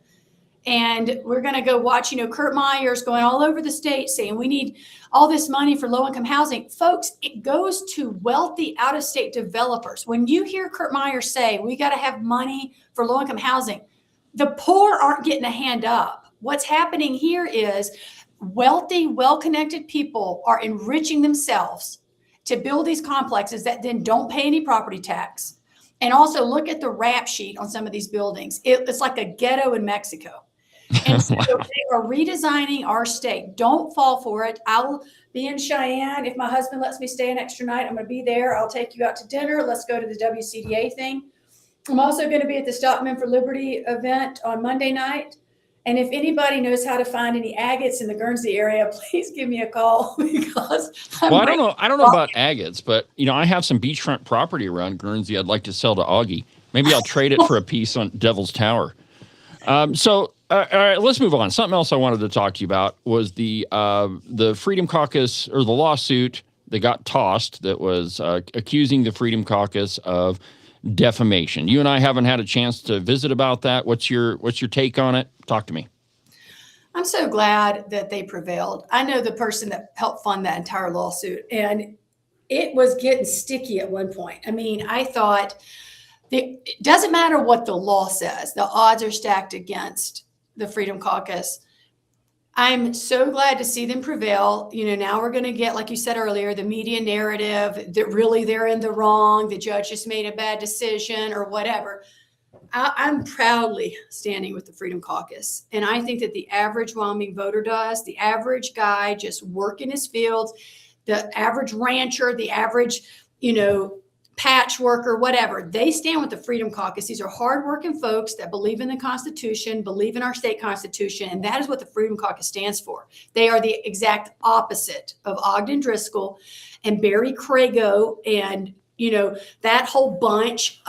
And we're going to go watch, Kurt Meyer's going all over the state saying we need all this money for low-income housing. Folks, it goes to wealthy out-of-state developers. When you hear Kurt Meyer say we got to have money for low-income housing, the poor aren't getting a hand up. What's happening here is wealthy, well-connected people are enriching themselves to build these complexes that then don't pay any property tax. And also look at the rap sheet on some of these buildings. It's like a ghetto in Mexico. And so they are redesigning our state. Don't fall for it. I'll be in Cheyenne. If my husband lets me stay an extra night, I'm going to be there. I'll take you out to dinner. Let's go to the WCDA thing. I'm also going to be at the Stockmen for Liberty event on Monday night. And if anybody knows how to find any agates in the Guernsey area, please give me a call because I don't know about agates, but I have some beachfront property around Guernsey I'd like to sell to Augie. Maybe I'll trade it for a piece on Devil's Tower. So all right, let's move on. Something else I wanted to talk to you about was the Freedom Caucus, or the lawsuit that got tossed that was accusing the Freedom Caucus of defamation. You and I haven't had a chance to visit about that. What's your take on it? Talk to me. I'm so glad that they prevailed. I know the person that helped fund that entire lawsuit, and it was getting sticky at one point. I thought it doesn't matter what the law says. The odds are stacked against the Freedom Caucus. I'm so glad to see them prevail. Now we're going to get, like you said earlier, the media narrative that really they're in the wrong, the judge just made a bad decision or whatever. I'm proudly standing with the Freedom Caucus. And I think that the average Wyoming voter does, the average guy just working his fields, the average rancher, the average, patch worker, whatever. They stand with the Freedom Caucus. These are hardworking folks that believe in the Constitution, believe in our state constitution, and that is what the Freedom Caucus stands for. They are the exact opposite of Ogden Driskill and Barry Crago and, that whole bunch,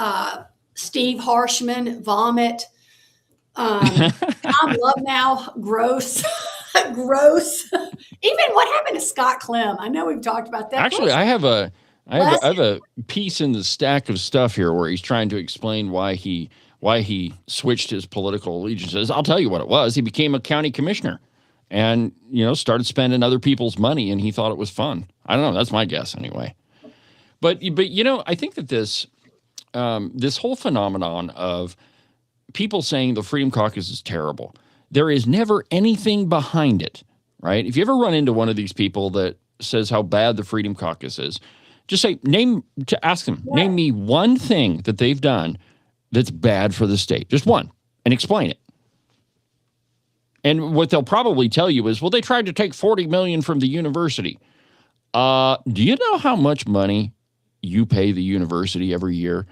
Steve Harshman, Vomit, Tom Lovenow, gross. Gross. Even what happened to Scott Clem? I know we've talked about that. Actually, I have a piece in the stack of stuff here where he's trying to explain why he switched his political allegiances. I'll tell you what it was. He became a county commissioner and, started spending other people's money, and he thought it was fun. I don't know. That's my guess anyway. But I think that this whole phenomenon of people saying the Freedom Caucus is terrible, there is never anything behind it, right? If you ever run into one of these people that says how bad the Freedom Caucus is, just say, name me one thing that they've done that's bad for the state. Just one, and explain it. And what they'll probably tell you is, well, they tried to take $40 million from the university. Do you know how much money you pay the university every year?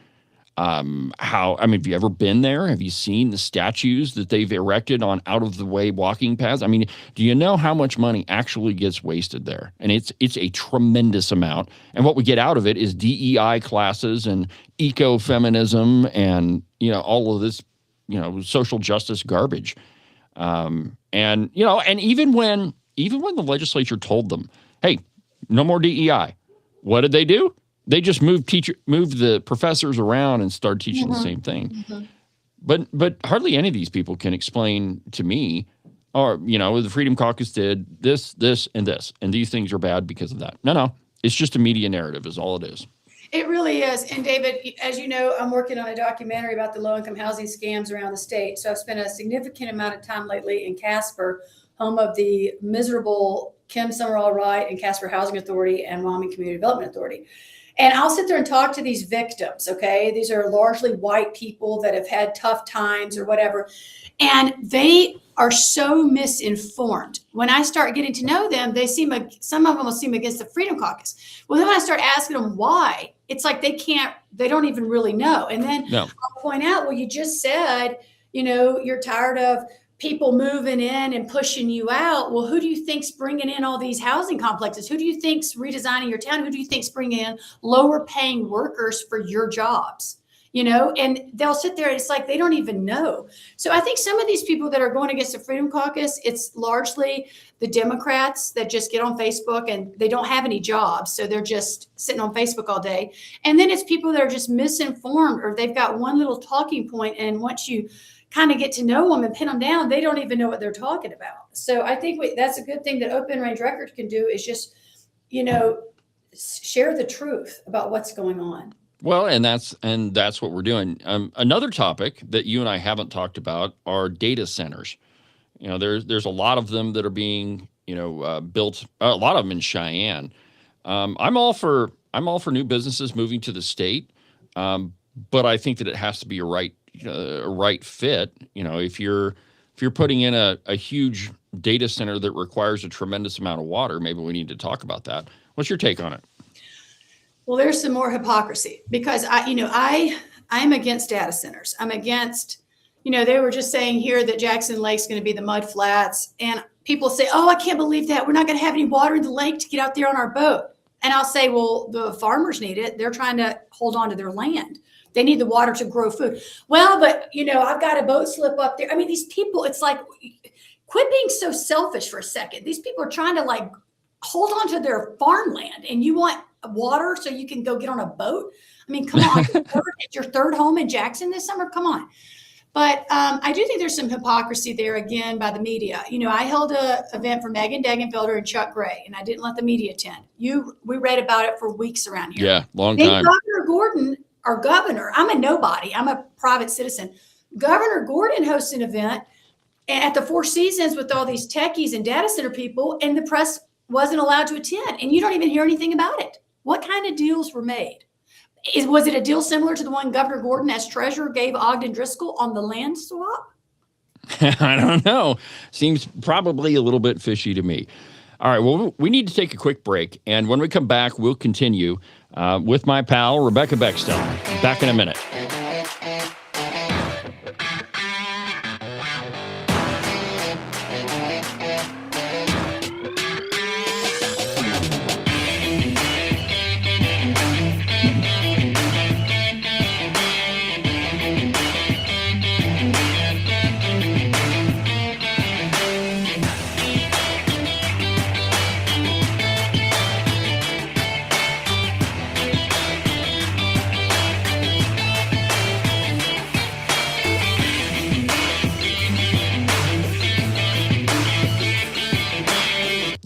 Have you ever been there? Have you seen the statues that they've erected on out-of-the-way walking paths? Do you know how much money actually gets wasted there? And it's a tremendous amount. And what we get out of it is DEI classes and ecofeminism and, all of this, social justice garbage. And even when the legislature told them, hey, no more DEI, what did they do? They just moved the professors around and started teaching the same thing. Mm-hmm. But hardly any of these people can explain to me, or, the Freedom Caucus did this, and this, and these things are bad because of that. No, it's just a media narrative is all it is. It really is. And David, as you know, I'm working on a documentary about the low-income housing scams around the state. So I've spent a significant amount of time lately in Casper, home of the miserable Kim Summerall Wright and Casper Housing Authority and Wyoming Community Development Authority. And I'll sit there and talk to these victims, okay? These are largely white people that have had tough times or whatever. And they are so misinformed. When I start getting to know them, some of them will seem against the Freedom Caucus. Well, then when I start asking them why, it's like they don't even really know. And then I'll point out, well, you just said, you're tired of people moving in and pushing you out. Well, who do you think's bringing in all these housing complexes? Who do you think's redesigning your town? Who do you think's bringing in lower paying workers for your jobs? And they'll sit there and it's like they don't even know. So I think some of these people that are going against the Freedom Caucus, it's largely the Democrats that just get on Facebook and they don't have any jobs. So they're just sitting on Facebook all day. And then it's people that are just misinformed, or they've got one little talking point, and once you kind of get to know them and pin them down, they don't even know what they're talking about. So I think that's a good thing that Open Range Records can do, is just, share the truth about what's going on. Well, and that's what we're doing. Another topic that you and I haven't talked about are data centers. There's a lot of them that are being built. A lot of them in Cheyenne. I'm all for new businesses moving to the state, but I think that it has to be a right fit. If you're putting in a huge data center that requires a tremendous amount of water, maybe we need to talk about that. What's your take on it? Well, there's some more hypocrisy, because I'm against data centers. I'm against, they were just saying here that Jackson Lake's going to be the mud flats, and people say, oh, I can't believe that. We're not going to have any water in the lake to get out there on our boat. And I'll say, well, the farmers need it. They're trying to hold on to their land. They need the water to grow food. Well, but I've got a boat slip up there. I mean, these people, it's like, quit being so selfish for a second. These people are trying to hold on to their farmland, and you want water so you can go get on a boat. I mean, come on. It's your third home in Jackson this summer. Come on. But I do think there's some hypocrisy there, again, by the media. I held an event for Megan Degenfelder and Chuck Gray, and I didn't let the media attend. We read about it for weeks around here. Yeah, long then time. Governor Gordon, our governor, I'm a nobody. I'm a private citizen. Governor Gordon hosts an event at the Four Seasons with all these techies and data center people, and the press wasn't allowed to attend. And you don't even hear anything about it. What kind of deals were made? Was it a deal similar to the one Governor Gordon, as treasurer, gave Ogden Driskill on the land swap? I don't know. Seems probably a little bit fishy to me. All right, well, we need to take a quick break. And when we come back, we'll continue with my pal, Rebecca Bextel. Back in a minute.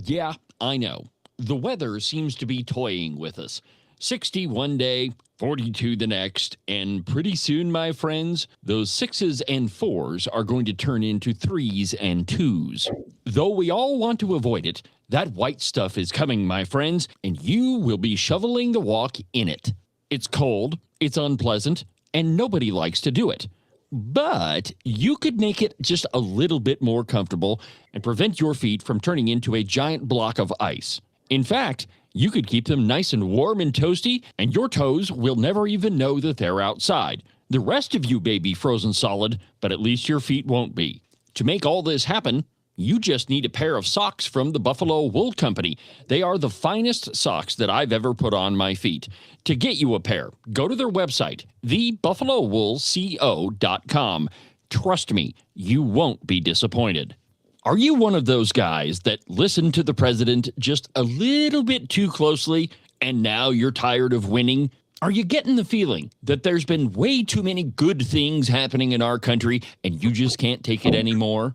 Yeah, I know. The weather seems to be toying with us. 60 one day, 42 the next, and pretty soon, my friends, those 6s and 4s are going to turn into 3s and 2s. Though we all want to avoid it, that white stuff is coming, my friends, and you will be shoveling the walk in it. It's cold, it's unpleasant, and nobody likes to do it. But you could make it just a little bit more comfortable and prevent your feet from turning into a giant block of ice. In fact, you could keep them nice and warm and toasty, and your toes will never even know that they're outside. The rest of you may be frozen solid, but at least your feet won't be. To make all this happen, you just need a pair of socks from the Buffalo Wool Company. They are the finest socks that I've ever put on my feet. To get you a pair, go to their website, thebuffalowoolco.com. Trust me, you won't be disappointed. Are you one of those guys that listen to the president just a little bit too closely, and now you're tired of winning? Are you getting the feeling that there's been way too many good things happening in our country, and you just can't take it anymore?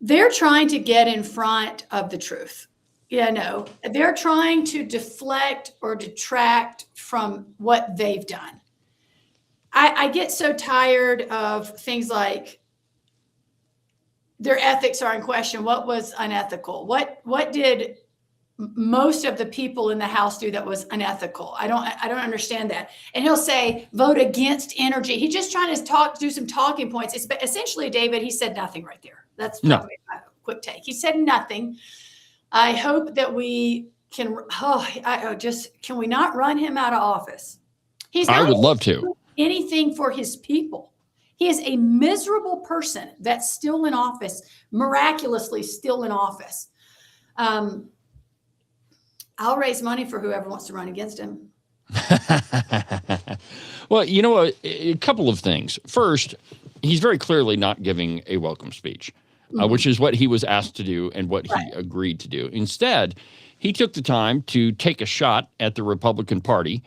they're trying to get in front of the truth. They're trying to deflect or detract from what they've done. I get so tired of things like their ethics are in question. What was unethical? What did most of the people in the House do that was unethical? I don't understand that. And he'll say, vote against energy. He's just trying to do some talking points. It's essentially, David, he said nothing right there. That's probably my quick take. He said nothing. I hope that we can, can we not run him out of office? I would love to. Anything for his people. He is a miserable person that's still in office, miraculously still in office. I'll raise money for whoever wants to run against him. Well, a couple of things. First, he's very clearly not giving a welcome speech, which is what he was asked to do and what he agreed to do. Instead, he took the time to take a shot at the Republican Party.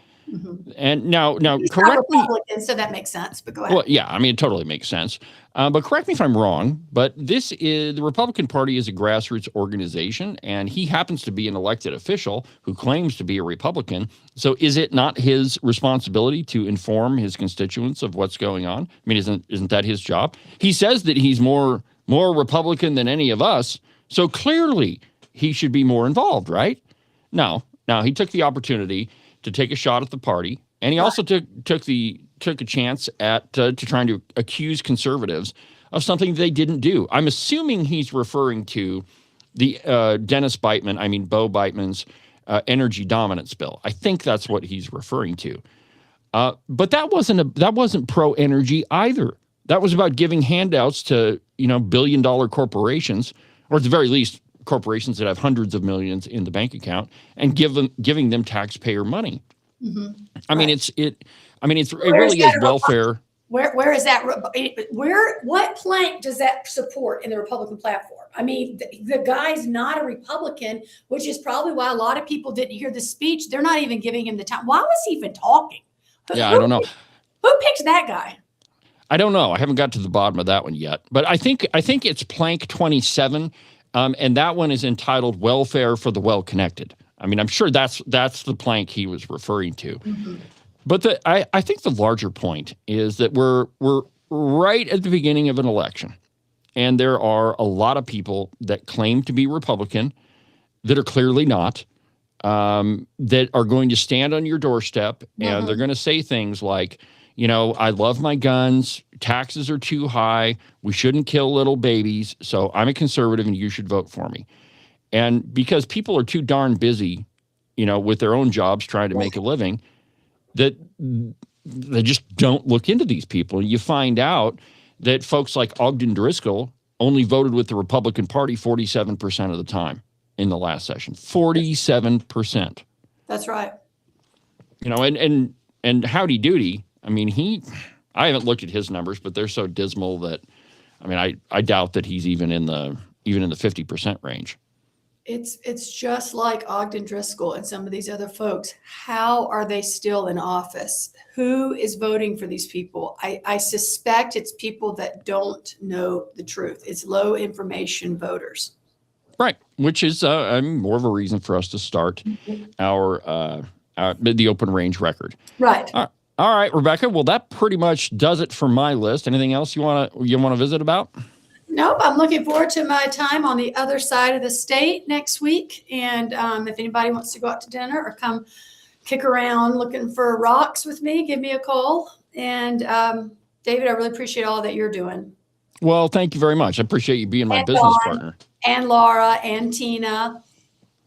And now, he's correct me. So that makes sense. But go ahead. Well, yeah, I mean, it totally makes sense. But correct me if I'm wrong. But the Republican Party is a grassroots organization, and he happens to be an elected official who claims to be a Republican. So, is it not his responsibility to inform his constituents of what's going on? I mean, isn't that his job? He says that he's more Republican than any of us. So clearly, he should be more involved, right? No, he took the opportunity to take a shot at the party, and he also took a chance at trying to accuse conservatives of something they didn't do. I'm assuming he's referring to the Bo Beitman's energy dominance bill. I think that's what he's referring to. But that wasn't pro energy either. That was about giving handouts to billion-dollar corporations, or at the very least, corporations that have hundreds of millions in the bank account, and giving them taxpayer money. I mean, it really is welfare. Where is that? What plank does that support in the Republican platform? I mean, the guy's not a Republican, which is probably why a lot of people didn't hear the speech. They're not even giving him the time. Why was he even talking? I don't know. Who picked that guy? I don't know. I haven't got to the bottom of that one yet. But I think it's plank 27. And that one is entitled Welfare for the Well-Connected. I mean, I'm sure that's the plank he was referring to. But I think the larger point is that we're right at the beginning of an election, and there are a lot of people that claim to be Republican that are clearly not, that are going to stand on your doorstep, and they're going to say things like, I love my guns, taxes are too high, we shouldn't kill little babies, so I'm a conservative and you should vote for me. And because people are too darn busy, with their own jobs trying to make a living, that they just don't look into these people. You find out that folks like Ogden Driskill only voted with the Republican Party 47% of the time in the last session. 47%. That's right. And Howdy Doody, I mean, I haven't looked at his numbers, but they're so dismal that, I mean, I doubt that he's even in the 50% range. It's just like Ogden Driskill and some of these other folks. How are they still in office? Who is voting for these people? I suspect it's people that don't know the truth. It's low information voters. Right, which is more of a reason for us to start the open range record. Right. All right, Rebecca. Well, that pretty much does it for my list. Anything else you want to visit about? Nope. I'm looking forward to my time on the other side of the state next week. And if anybody wants to go out to dinner or come kick around looking for rocks with me, give me a call. And David, I really appreciate all that you're doing. Well, thank you very much. I appreciate you being my business partner. And Laura and Tina.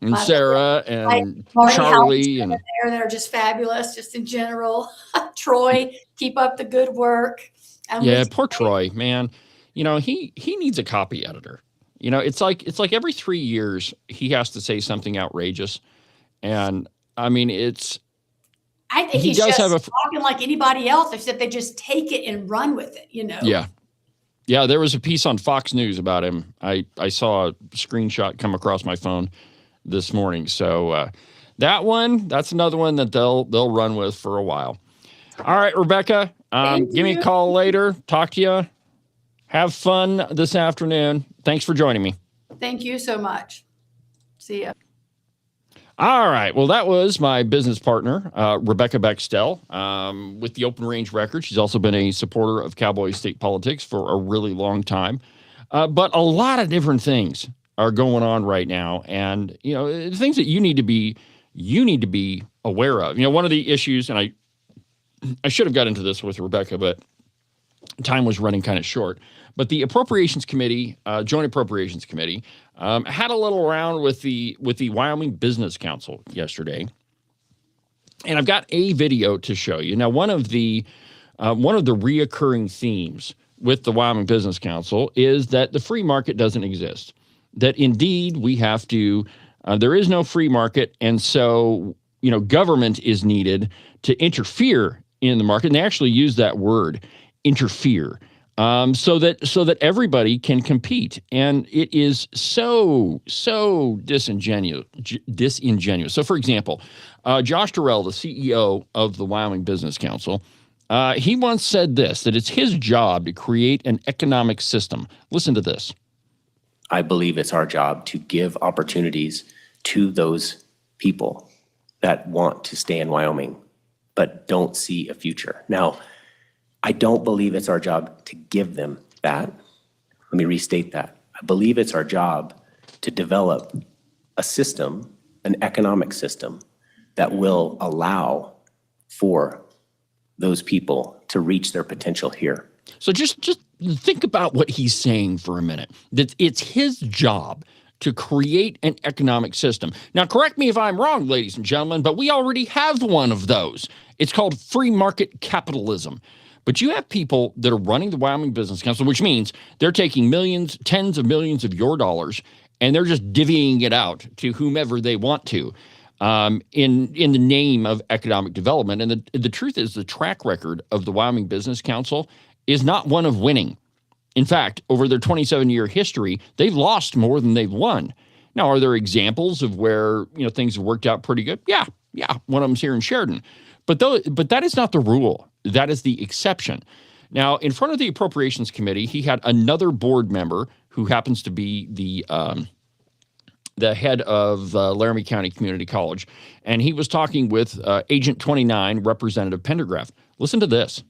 And Sarah and Charlie and there that are just fabulous, just in general. Troy, keep up the good work. Poor Troy, man. He needs a copy editor. It's like every 3 years he has to say something outrageous, and I mean I think he's just talking like anybody else, except they just take it and run with it. Yeah. There was a piece on Fox News about him. I saw a screenshot come across my phone this morning. So that's another one that they'll run with for a while. All right, Rebecca, give me a call later. Talk to you. Have fun this afternoon. Thanks for joining me. Thank you so much. See ya. All right. Well, that was my business partner, Rebecca Bextel, with the Open Range Record. She's also been a supporter of Cowboy state politics for a really long time. But a lot of different things are going on right now, and things that you need to be aware of. One of the issues, and I should have got into this with Rebecca, but time was running kind of short. But the Appropriations Committee, Joint Appropriations Committee, had a little round with the Wyoming Business Council yesterday, and I've got a video to show you. Now, one of the reoccurring themes with the Wyoming Business Council is that the free market doesn't exist. That indeed we have to. There is no free market, and so government is needed to interfere in the market. And they actually use that word, interfere. So that everybody can compete, and it is so disingenuous. So, for example, Josh Durrell, the CEO of the Wyoming Business Council, he once said this: that it's his job to create an economic system. Listen to this. I believe it's our job to give opportunities to those people that want to stay in Wyoming, but don't see a future. Now, I don't believe it's our job to give them that. Let me restate that. I believe it's our job to develop a system, an economic system, that will allow for those people to reach their potential here. So just think about what he's saying for a minute. That it's his job to create an economic system. Now, correct me if I'm wrong, ladies and gentlemen, but we already have one of those. It's called free market capitalism. But you have people that are running the Wyoming Business Council, which means they're taking millions, tens of millions of your dollars, and they're just divvying it out to whomever they want to in the name of economic development. And the truth is, the track record of the Wyoming Business Council is not one of winning. In fact, over their 27-year history, they've lost more than they've won. Now, are there examples of where things have worked out pretty good? Yeah. One of them's here in Sheridan. But that is not the rule. That is the exception. Now, in front of the Appropriations Committee, he had another board member who happens to be the head of Laramie County Community College, and he was talking with Agent 29, Representative Pendergraft. Listen to this.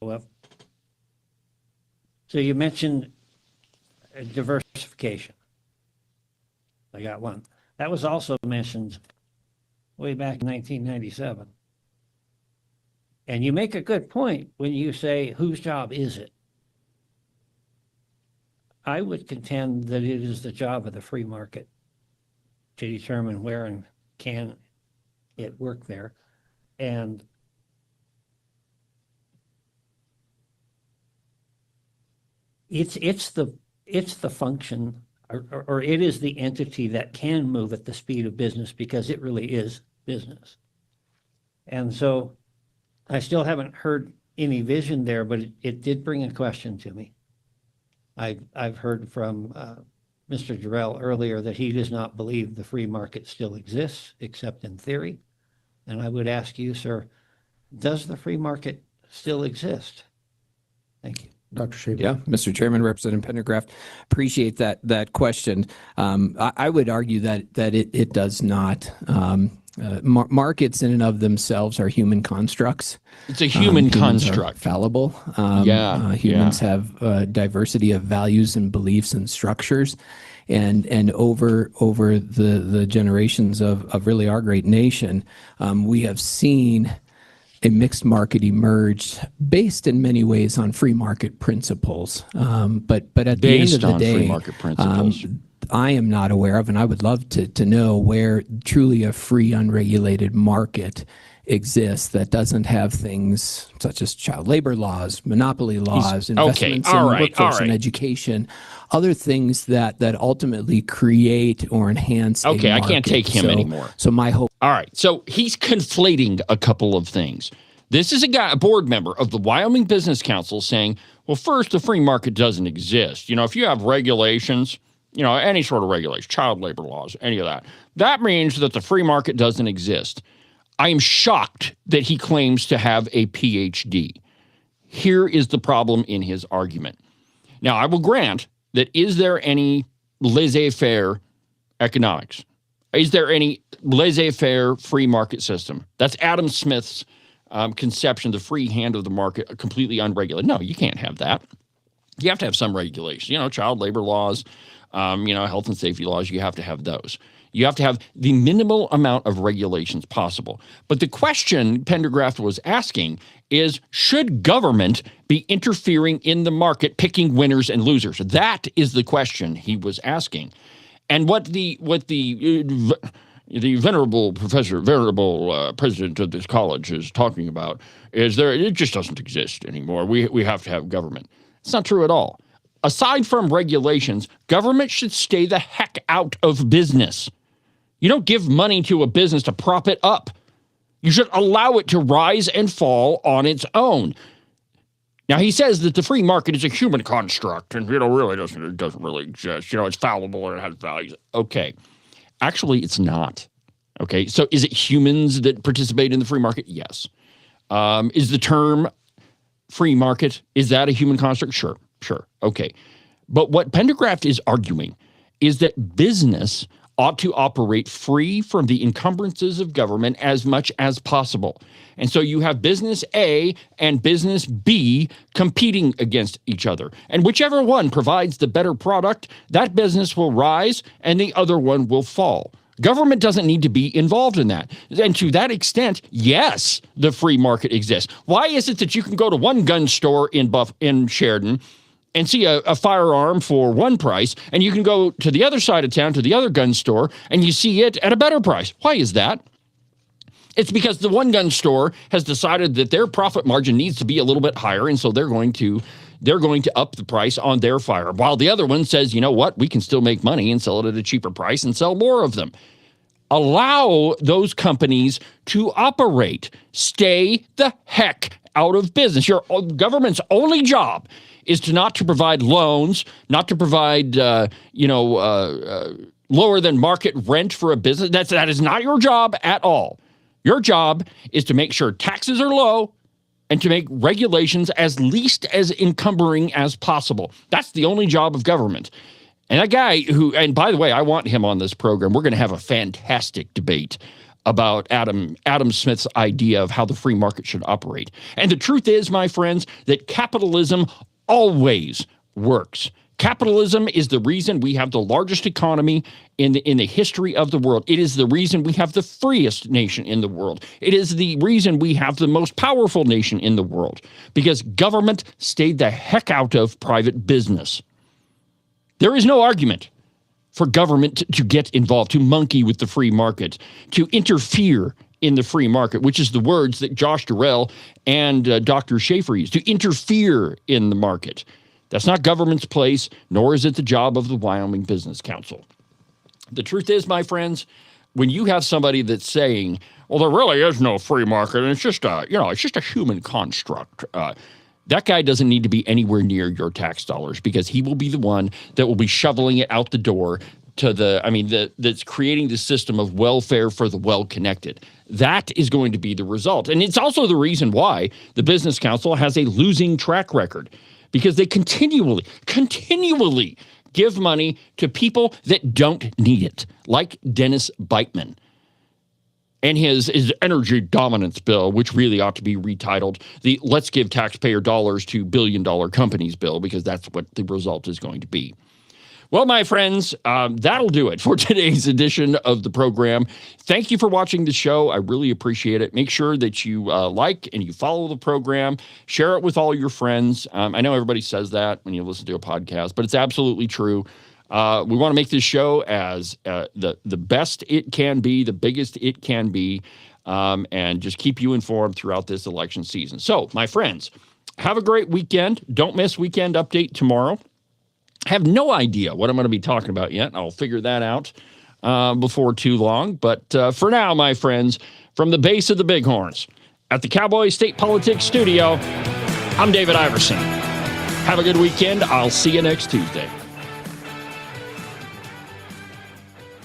Well, so you mentioned diversification. I got one. That was also mentioned way back in 1997. And you make a good point when you say, whose job is it? I would contend that it is the job of the free market to determine where and can it work there. And it's the function, or it is the entity that can move at the speed of business, because it really is business. And so I still haven't heard any vision there, but it did bring a question to me. I've heard from Mr. Durrell earlier that he does not believe the free market still exists, except in theory. And I would ask you, sir, does the free market still exist? Thank you. Dr. Shaver. Yeah, Mr. Chairman, Representative Pendergraft, appreciate that question. I would argue that it does not. Markets in and of themselves are human constructs. It's a human construct. Fallible. Humans have a diversity of values and beliefs and structures. And over the generations of really our great nation, we have seen a mixed market emerged based in many ways on free market principles. But at the end of the day, free market principles. I am not aware of, and I would love to know where truly a free, unregulated market exists that doesn't have things such as child labor laws, monopoly laws, investments in workforce and education, other things that ultimately create or enhance a market. I can't take him anymore. So my hope. All right, so he's conflating a couple of things. This is a board member of the Wyoming Business Council saying, well, first, the free market doesn't exist. If you have regulations, any sort of regulation, child labor laws, any of that, that means that the free market doesn't exist. I am shocked that he claims to have a PhD. Here is the problem in his argument. Now, I will grant that is there any laissez-faire economics? Is there any laissez-faire free market system? That's Adam Smith's conception, the free hand of the market, completely unregulated. No, you can't have that. You have to have some regulation. Child labor laws, health and safety laws, you have to have those. You have to have the minimal amount of regulations possible. But the question Pendergraft was asking is, should government be interfering in the market, picking winners and losers? That is the question he was asking. And what the venerable president of this college is talking about is it just doesn't exist anymore. We have to have government. It's not true at all. Aside from regulations, government should stay the heck out of business. You don't give money to a business to prop it up. You should allow it to rise and fall on its own. Now, he says that the free market is a human construct and, really doesn't really exist. It's fallible and it has values. Okay. Actually, it's not. Okay. So is it humans that participate in the free market? Yes. Is the term free market, is that a human construct? Sure. Okay. But what Pendergraft is arguing is that business ought to operate free from the encumbrances of government as much as possible. And so you have business A and business B competing against each other. And whichever one provides the better product, that business will rise and the other one will fall. Government doesn't need to be involved in that. And to that extent, yes, the free market exists. Why is it that you can go to one gun store in Sheridan and see a firearm for one price, and you can go to the other side of town to the other gun store and you see it at a better price? Why is that? It's because the one gun store has decided that their profit margin needs to be a little bit higher, and so they're going to up the price on their firearm, while the other one says, you know what, we can still make money and sell it at a cheaper price and sell more of them. Allow those companies to operate. Stay the heck out of business. Your government's only job is not to provide loans, not to provide, lower than market rent for a business. That is not your job at all. Your job is to make sure taxes are low and to make regulations as least as encumbering as possible. That's the only job of government. And that guy and by the way, I want him on this program. We're going to have a fantastic debate about Adam Smith's idea of how the free market should operate. And the truth is, my friends, that capitalism always works. Capitalism is the reason we have the largest economy in the history of the world. It is the reason we have the freest nation in the world. It is the reason we have the most powerful nation in the world, because government stayed the heck out of private business. There is no argument for government to get involved, to monkey with the free market, to interfere in the free market, which is the words that Josh Durrell and Dr. Schaefer used, to interfere in the market. That's not government's place, nor is it the job of the Wyoming Business Council. The truth is, my friends, when you have somebody that's saying, well, there really is no free market, and it's just a human construct, that guy doesn't need to be anywhere near your tax dollars, because he will be the one that will be shoveling it out the door to that's creating the system of welfare for the well-connected. That is going to be the result. And it's also the reason why the Business Council has a losing track record, because they continually give money to people that don't need it, like Dennis Beitman and his energy dominance bill, which really ought to be retitled the Let's Give Taxpayer Dollars to Billion-Dollar Companies bill, because that's what the result is going to be. Well, my friends, that'll do it for today's edition of the program. Thank you for watching the show. I really appreciate it. Make sure that you like and you follow the program. Share it with all your friends. I know everybody says that when you listen to a podcast, but it's absolutely true. We want to make this show as the best it can be, the biggest it can be, and just keep you informed throughout this election season. So, my friends, have a great weekend. Don't miss Weekend Update tomorrow. Have no idea what I'm going to be talking about yet. I'll figure that out before too long. But for now, my friends, from the base of the Bighorns at the Cowboy State Politics Studio, I'm David Iverson. Have a good weekend. I'll see you next Tuesday.